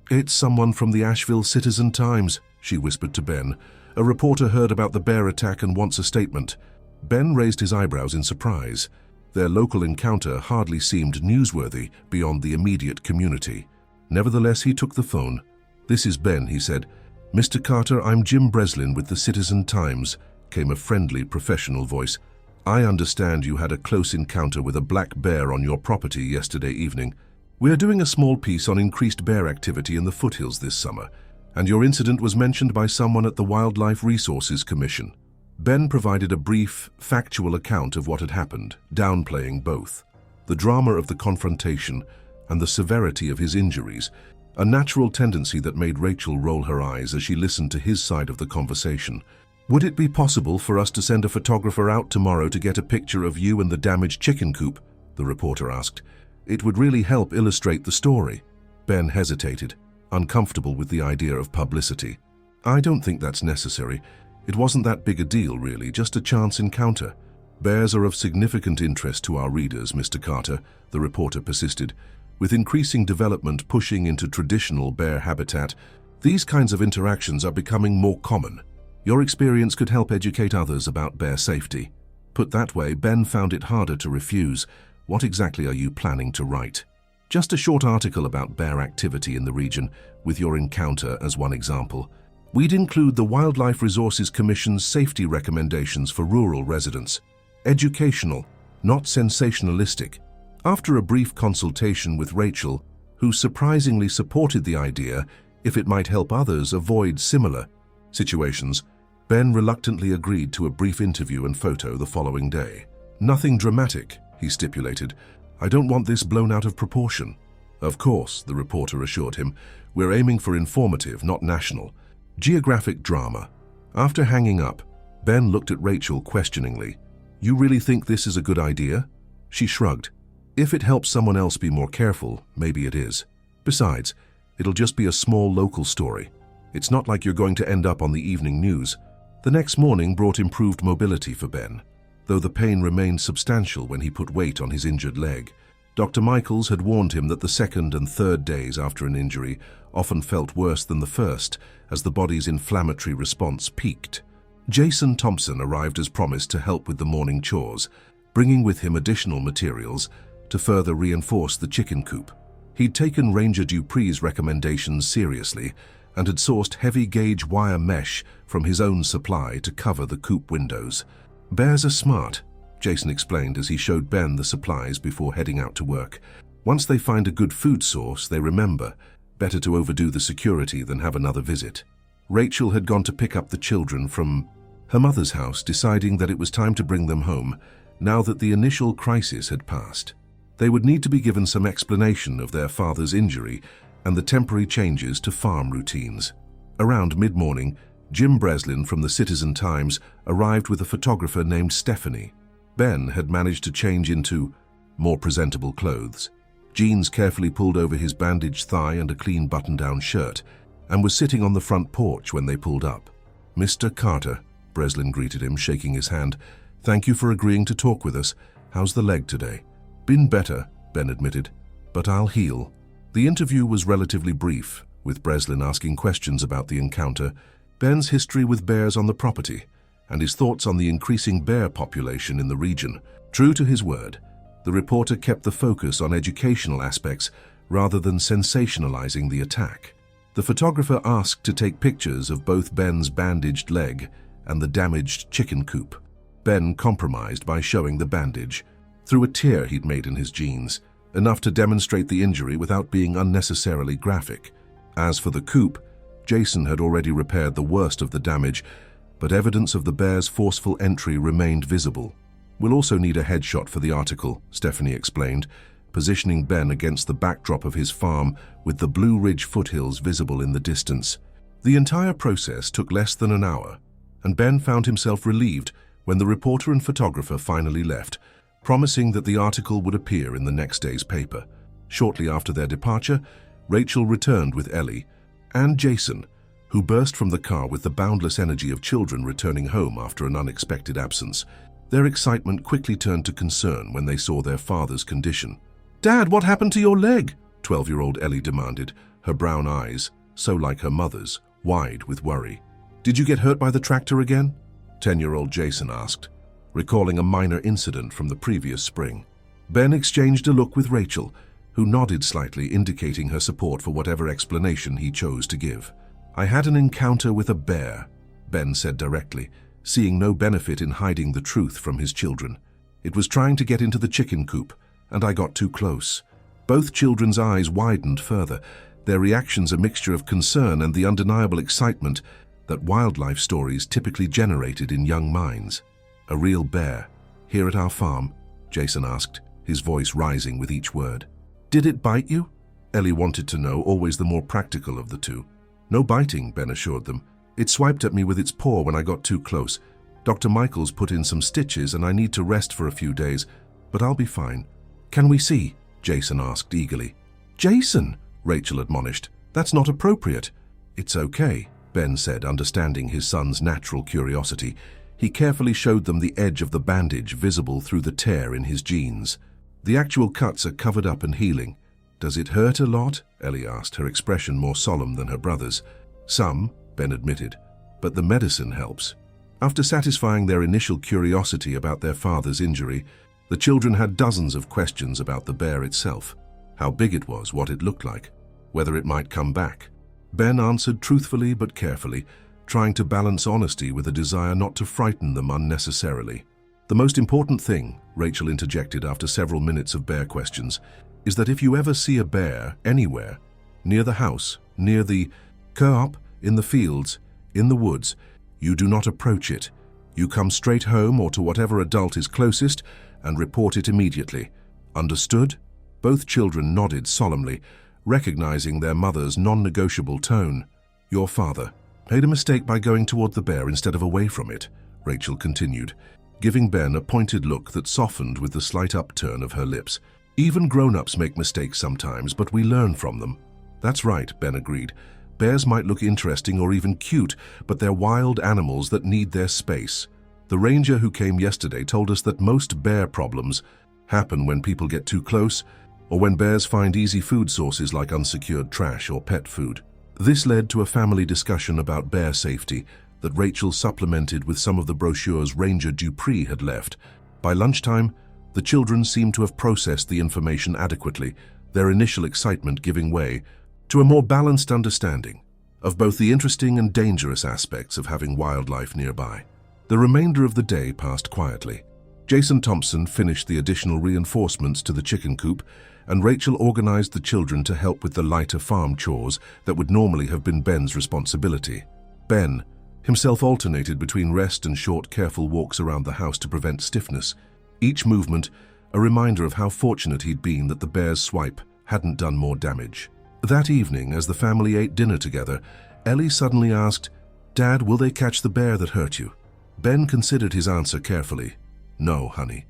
"It's someone from the Asheville Citizen-Times," she whispered to Ben. "A reporter heard about the bear attack and wants a statement." Ben raised his eyebrows in surprise. Their local encounter hardly seemed newsworthy beyond the immediate community. Nevertheless, he took the phone. "This is Ben," he said. "Mr. Carter, I'm Jim Breslin with the Citizen-Times," came a friendly, professional voice. "I understand you had a close encounter with a black bear on your property yesterday evening. We're doing a small piece on increased bear activity in the foothills this summer, and your incident was mentioned by someone at the Wildlife Resources Commission." Ben provided a brief, factual account of what had happened, downplaying both the drama of the confrontation and the severity of his injuries, a natural tendency that made Rachel roll her eyes as she listened to his side of the conversation. "Would it be possible for us to send a photographer out tomorrow to get a picture of you and the damaged chicken coop?" the reporter asked. "It would really help illustrate the story." Ben hesitated, uncomfortable with the idea of publicity. "I don't think that's necessary. It wasn't that big a deal, really, just a chance encounter." "Bears are of significant interest to our readers, Mr. Carter," the reporter persisted. "With increasing development pushing into traditional bear habitat, these kinds of interactions are becoming more common. Your experience could help educate others about bear safety." Put that way, Ben found it harder to refuse. "What exactly are you planning to write?" "Just a short article about bear activity in the region, with your encounter as one example. We'd include the Wildlife Resources Commission's safety recommendations for rural residents. Educational, not sensationalistic." After a brief consultation with Rachel, who surprisingly supported the idea if it might help others avoid similar situations, Ben reluctantly agreed to a brief interview and photo the following day. "Nothing dramatic," he stipulated. "I don't want this blown out of proportion." "Of course," the reporter assured him. "We're aiming for informative, not national. Geographic drama." After hanging up, Ben looked at Rachel questioningly. "You really think this is a good idea?" She shrugged. "If it helps someone else be more careful, maybe it is. Besides, it'll just be a small local story. It's not like you're going to end up on the evening news." The next morning brought improved mobility for Ben, though the pain remained substantial when he put weight on his injured leg. Dr. Michaels had warned him that the second and third days after an injury often felt worse than the first as the body's inflammatory response peaked. Jason Thompson arrived as promised to help with the morning chores, bringing with him additional materials to further reinforce the chicken coop. He'd taken Ranger Dupree's recommendations seriously and had sourced heavy-gauge wire mesh from his own supply to cover the coop windows. "Bears are smart," Jason explained as he showed Ben the supplies before heading out to work. "Once they find a good food source, they remember. Better to overdo the security than have another visit." Rachel had gone to pick up the children from her mother's house, deciding that it was time to bring them home now that the initial crisis had passed. They would need to be given some explanation of their father's injury and the temporary changes to farm routines. Around mid-morning, Jim Breslin from the Citizen Times arrived with a photographer named Stephanie. Ben had managed to change into more presentable clothes, jeans carefully pulled over his bandaged thigh and a clean button-down shirt, and was sitting on the front porch when they pulled up. "Mr. Carter," Breslin greeted him, shaking his hand. "Thank you for agreeing to talk with us. How's the leg today?" "Been better," Ben admitted, "but I'll heal." The interview was relatively brief, with Breslin asking questions about the encounter, Ben's history with bears on the property, and his thoughts on the increasing bear population in the region. True to his word, the reporter kept the focus on educational aspects rather than sensationalizing the attack. The photographer asked to take pictures of both Ben's bandaged leg and the damaged chicken coop. Ben compromised by showing the bandage, through a tear he'd made in his jeans, enough to demonstrate the injury without being unnecessarily graphic. As for the coop, Jason had already repaired the worst of the damage, but evidence of the bear's forceful entry remained visible. "We'll also need a headshot for the article," Stephanie explained, positioning Ben against the backdrop of his farm with the Blue Ridge foothills visible in the distance. The entire process took less than an hour, and Ben found himself relieved when the reporter and photographer finally left, promising that the article would appear in the next day's paper. Shortly after their departure, Rachel returned with Ellie and Jason, who burst from the car with the boundless energy of children returning home after an unexpected absence. Their excitement quickly turned to concern when they saw their father's condition. "Dad, what happened to your leg?" 12-year-old Ellie demanded, her brown eyes, so like her mother's, wide with worry. "Did you get hurt by the tractor again?" 10-year-old Jason asked, recalling a minor incident from the previous spring. Ben exchanged a look with Rachel, who nodded slightly, indicating her support for whatever explanation he chose to give. "I had an encounter with a bear," Ben said directly, seeing no benefit in hiding the truth from his children. "It was trying to get into the chicken coop, and I got too close." Both children's eyes widened further, their reactions a mixture of concern and the undeniable excitement that wildlife stories typically generated in young minds. "A real bear, here at our farm?" Jason asked, his voice rising with each word. "Did it bite you?" Ellie wanted to know, always the more practical of the two. "No biting," Ben assured them. "It swiped at me with its paw when I got too close. Dr. Michaels put in some stitches and I need to rest for a few days, but I'll be fine." "Can we see?" Jason asked eagerly. "Jason," Rachel admonished, "that's not appropriate." "It's okay," Ben said, understanding his son's natural curiosity. He carefully showed them the edge of the bandage visible through the tear in his jeans. "The actual cuts are covered up and healing." "Does it hurt a lot?" Ellie asked, her expression more solemn than her brother's. "Some," Ben admitted, "but the medicine helps." After satisfying their initial curiosity about their father's injury, the children had dozens of questions about the bear itself. How big it was, what it looked like, whether it might come back. Ben answered truthfully but carefully, trying to balance honesty with a desire not to frighten them unnecessarily. "The most important thing," Rachel interjected after several minutes of bear questions, "is that if you ever see a bear anywhere, near the house, near the co-op, in the fields, in the woods, you do not approach it. You come straight home or to whatever adult is closest and report it immediately. Understood?" Both children nodded solemnly, recognizing their mother's non-negotiable tone. "Your father made a mistake by going toward the bear instead of away from it," Rachel continued, giving Ben a pointed look that softened with the slight upturn of her lips. "Even grown-ups make mistakes sometimes, but we learn from them." "That's right," Ben agreed. "Bears might look interesting or even cute, but they're wild animals that need their space. The ranger who came yesterday told us that most bear problems happen when people get too close or when bears find easy food sources like unsecured trash or pet food." This led to a family discussion about bear safety that Rachel supplemented with some of the brochures Ranger Dupree had left. By lunchtime, the children seemed to have processed the information adequately, their initial excitement giving way to a more balanced understanding of both the interesting and dangerous aspects of having wildlife nearby. The remainder of the day passed quietly. Jason Thompson finished the additional reinforcements to the chicken coop, and Rachel organized the children to help with the lighter farm chores that would normally have been Ben's responsibility. Ben himself alternated between rest and short, careful walks around the house to prevent stiffness, each movement a reminder of how fortunate he'd been that the bear's swipe hadn't done more damage. That evening, as the family ate dinner together, Ellie suddenly asked, "Dad, will they catch the bear that hurt you?" Ben considered his answer carefully. "No, honey.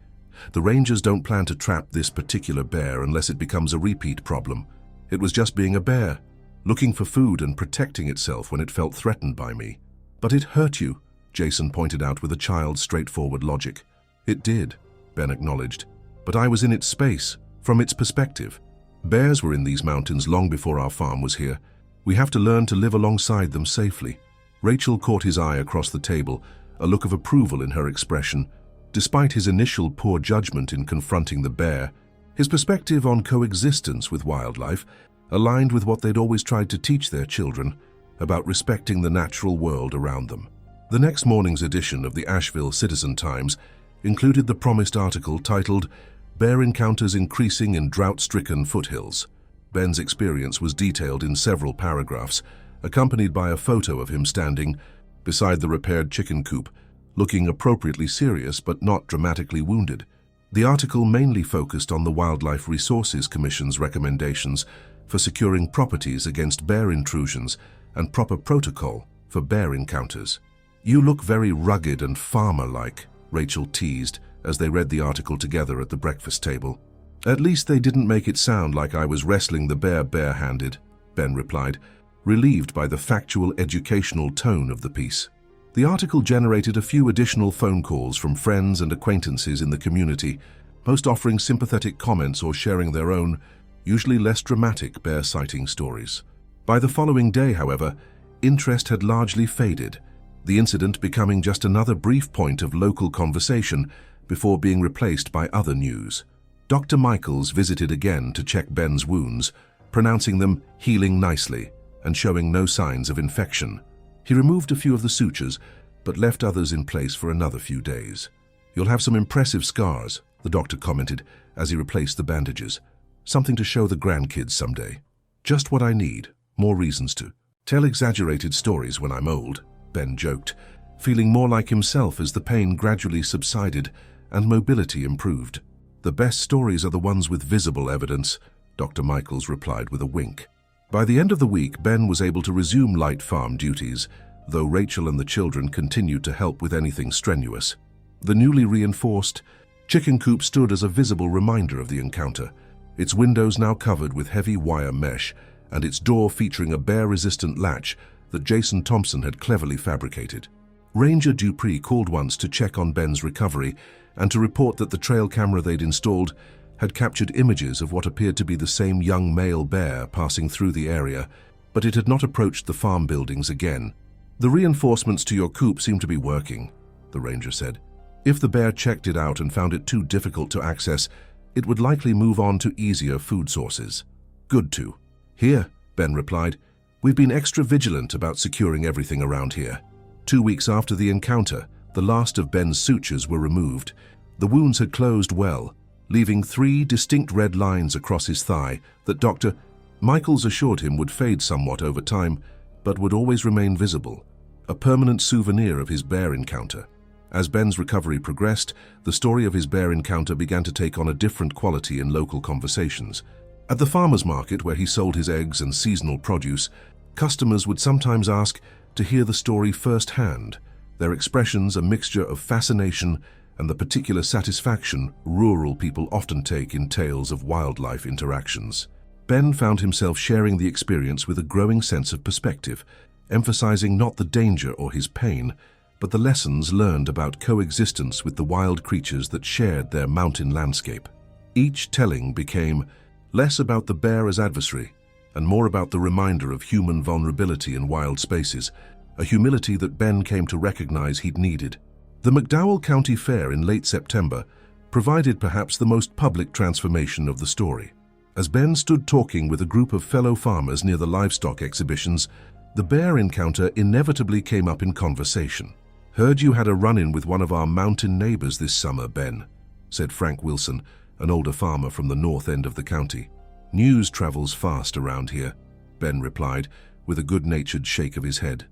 The rangers don't plan to trap this particular bear unless it becomes a repeat problem. It was just being a bear, looking for food and protecting itself when it felt threatened by me." "But it hurt you," Jason pointed out with a child's straightforward logic. "It did," Ben acknowledged. "But I was in its space, from its perspective. Bears were in these mountains long before our farm was here. We have to learn to live alongside them safely." Rachel caught his eye across the table, a look of approval in her expression. Despite his initial poor judgment in confronting the bear, his perspective on coexistence with wildlife aligned with what they'd always tried to teach their children about respecting the natural world around them. The next morning's edition of the Asheville Citizen-Times included the promised article titled "Bear Encounters Increasing in Drought-Stricken Foothills." Ben's experience was detailed in several paragraphs, accompanied by a photo of him standing beside the repaired chicken coop, looking appropriately serious but not dramatically wounded. The article mainly focused on the Wildlife Resources Commission's recommendations for securing properties against bear intrusions and proper protocol for bear encounters. "You look very rugged and farmer-like," Rachel teased as they read the article together at the breakfast table. "At least they didn't make it sound like I was wrestling the bear bare-handed," Ben replied, relieved by the factual, educational tone of the piece. The article generated a few additional phone calls from friends and acquaintances in the community, most offering sympathetic comments or sharing their own, usually less dramatic, bear sighting stories. By the following day, however, interest had largely faded, the incident becoming just another brief point of local conversation before being replaced by other news. Dr. Michaels visited again to check Ben's wounds, pronouncing them healing nicely and showing no signs of infection. He removed a few of the sutures, but left others in place for another few days. "You'll have some impressive scars," the doctor commented as he replaced the bandages. "Something to show the grandkids someday." "Just what I need, more reasons to tell exaggerated stories when I'm old," Ben joked, feeling more like himself as the pain gradually subsided and mobility improved. "The best stories are the ones with visible evidence," Dr. Michaels replied with a wink. By the end of the week, Ben was able to resume light farm duties, though Rachel and the children continued to help with anything strenuous. The newly reinforced chicken coop stood as a visible reminder of the encounter, its windows now covered with heavy wire mesh and its door featuring a bear-resistant latch that Jason Thompson had cleverly fabricated. Ranger Dupree called once to check on Ben's recovery and to report that the trail camera they'd installed had captured images of what appeared to be the same young male bear passing through the area, but it had not approached the farm buildings again. "The reinforcements to your coop seem to be working," the ranger said. "If the bear checked it out and found it too difficult to access, it would likely move on to easier food sources." "Good to hear," Ben replied. "We've been extra vigilant about securing everything around here." 2 weeks after the encounter, the last of Ben's sutures were removed. The wounds had closed well, leaving 3 distinct red lines across his thigh that Dr. Michaels assured him would fade somewhat over time, but would always remain visible, a permanent souvenir of his bear encounter. As Ben's recovery progressed, the story of his bear encounter began to take on a different quality in local conversations. At the farmer's market, where he sold his eggs and seasonal produce, customers would sometimes ask to hear the story firsthand, their expressions a mixture of fascination and the particular satisfaction rural people often take in tales of wildlife interactions. Ben found himself sharing the experience with a growing sense of perspective, emphasizing not the danger or his pain, but the lessons learned about coexistence with the wild creatures that shared their mountain landscape. Each telling became less about the bear as adversary and more about the reminder of human vulnerability in wild spaces, a humility that Ben came to recognize he'd needed. The McDowell County Fair in late September provided perhaps the most public transformation of the story. As Ben stood talking with a group of fellow farmers near the livestock exhibitions, the bear encounter inevitably came up in conversation. "Heard you had a run-in with one of our mountain neighbors this summer, Ben," said Frank Wilson, an older farmer from the north end of the county. "News travels fast around here," Ben replied, with a good-natured shake of his head.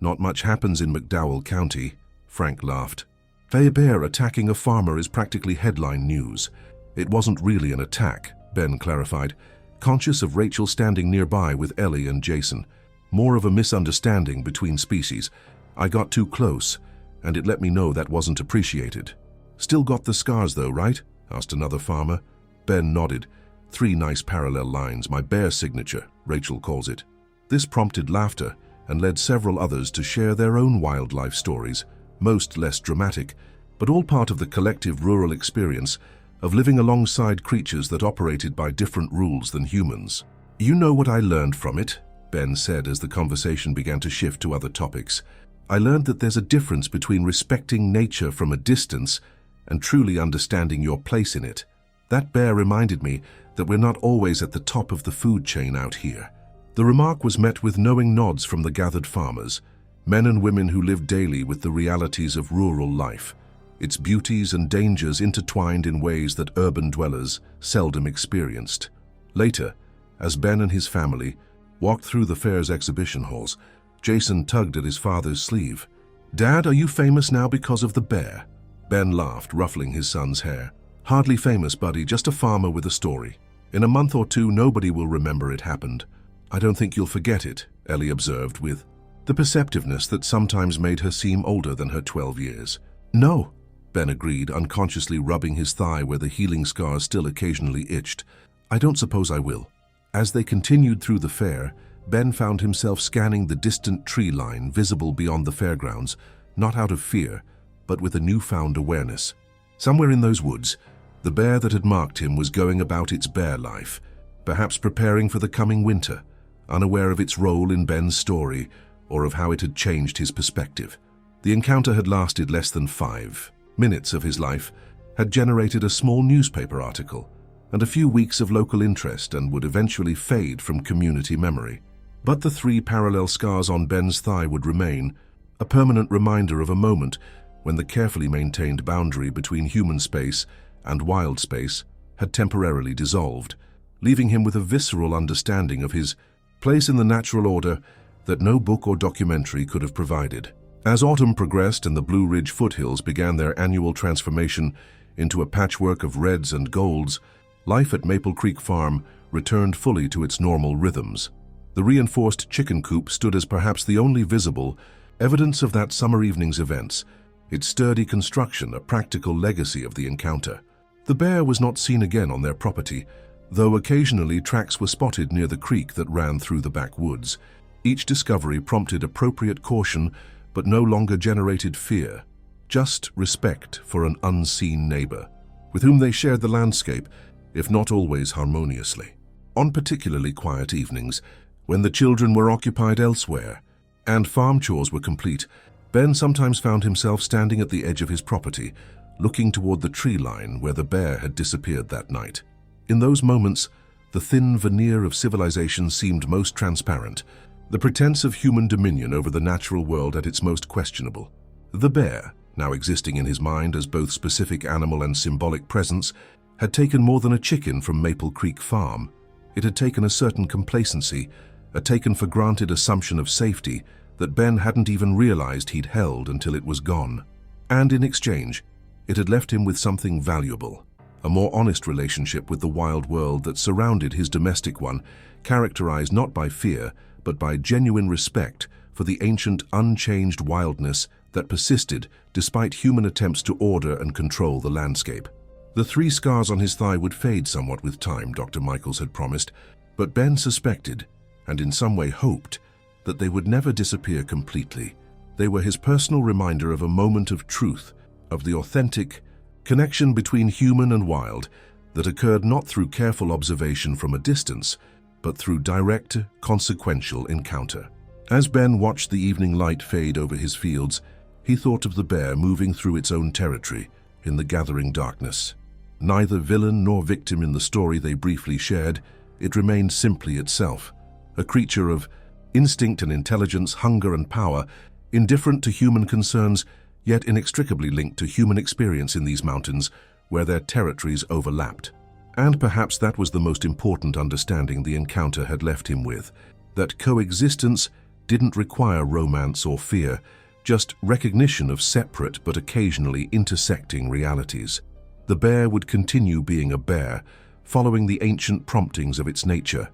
Not much happens in McDowell County, Frank laughed. A bear attacking a farmer is practically headline news. It wasn't really an attack, Ben clarified, conscious of Rachel standing nearby with Ellie and Jason. More of a misunderstanding between species. I got too close, and it let me know that wasn't appreciated. Still got the scars though, right? Asked another farmer. Ben nodded. 3 nice parallel lines, my bear signature, Rachel calls it. This prompted laughter and led several others to share their own wildlife stories, most less dramatic, but all part of the collective rural experience of living alongside creatures that operated by different rules than humans. You know what I learned from it? Ben said as the conversation began to shift to other topics. I learned that there's a difference between respecting nature from a distance and truly understanding your place in it. That bear reminded me that we're not always at the top of the food chain out here. The remark was met with knowing nods from the gathered farmers, men and women who live daily with the realities of rural life, its beauties and dangers intertwined in ways that urban dwellers seldom experienced. Later, as Ben and his family walked through the fair's exhibition halls, Jason tugged at his father's sleeve. Dad, are you famous now because of the bear? Ben laughed, ruffling his son's hair. Hardly famous, buddy, just a farmer with a story. In a month or two, nobody will remember it happened. I don't think you'll forget it, Ellie observed with the perceptiveness that sometimes made her seem older than her 12 years. No, Ben agreed, unconsciously rubbing his thigh where the healing scars still occasionally itched. I don't suppose I will. As they continued through the fair, Ben found himself scanning the distant tree line visible beyond the fairgrounds, not out of fear, but with a newfound awareness. Somewhere in those woods, the bear that had marked him was going about its bear life, perhaps preparing for the coming winter, unaware of its role in Ben's story or of how it had changed his perspective. The encounter had lasted less than 5 minutes of his life, had generated a small newspaper article, and a few weeks of local interest, and would eventually fade from community memory. But the 3 parallel scars on Ben's thigh would remain, a permanent reminder of a moment when the carefully maintained boundary between human space and wild space had temporarily dissolved, leaving him with a visceral understanding of his place in the natural order that no book or documentary could have provided. As autumn progressed and the Blue Ridge foothills began their annual transformation into a patchwork of reds and golds, life at Maple Creek Farm returned fully to its normal rhythms. The reinforced chicken coop stood as perhaps the only visible evidence of that summer evening's events, its sturdy construction a practical legacy of the encounter. The bear was not seen again on their property, though occasionally tracks were spotted near the creek that ran through the backwoods. Each discovery prompted appropriate caution, but no longer generated fear, just respect for an unseen neighbor, with whom they shared the landscape, if not always harmoniously. On particularly quiet evenings, when the children were occupied elsewhere and farm chores were complete, Ben sometimes found himself standing at the edge of his property, looking toward the tree line where the bear had disappeared that night. In those moments, the thin veneer of civilization seemed most transparent, the pretense of human dominion over the natural world at its most questionable. The bear, now existing in his mind as both specific animal and symbolic presence, had taken more than a chicken from Maple Creek Farm. It had taken a certain complacency, a taken-for-granted assumption of safety that Ben hadn't even realized he'd held until it was gone. And in exchange, it had left him with something valuable, a more honest relationship with the wild world that surrounded his domestic one, characterized not by fear, but by genuine respect for the ancient, unchanged wildness that persisted despite human attempts to order and control the landscape. The 3 scars on his thigh would fade somewhat with time, Dr. Michaels had promised, but Ben suspected, and in some way hoped, that they would never disappear completely. They were his personal reminder of a moment of truth, of the authentic connection between human and wild that occurred not through careful observation from a distance, but through direct, consequential encounter. As Ben watched the evening light fade over his fields, he thought of the bear moving through its own territory in the gathering darkness. Neither villain nor victim in the story they briefly shared, it remained simply itself, a creature of instinct and intelligence, hunger and power, indifferent to human concerns, yet inextricably linked to human experience in these mountains where their territories overlapped. And perhaps that was the most important understanding the encounter had left him with, that coexistence didn't require romance or fear, just recognition of separate but occasionally intersecting realities. The bear would continue being a bear, following the ancient promptings of its nature.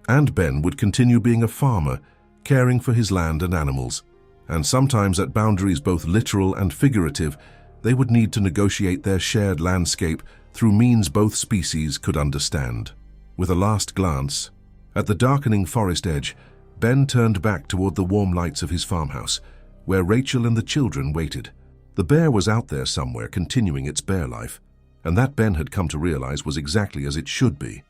And Ben would continue being a farmer, caring for his land and animals. And sometimes at boundaries both literal and figurative, they would need to negotiate their shared landscape through means both species could understand. With a last glance at the darkening forest edge, Ben turned back toward the warm lights of his farmhouse, where Rachel and the children waited. The bear was out there somewhere continuing its bear life, and that Ben had come to realize was exactly as it should be.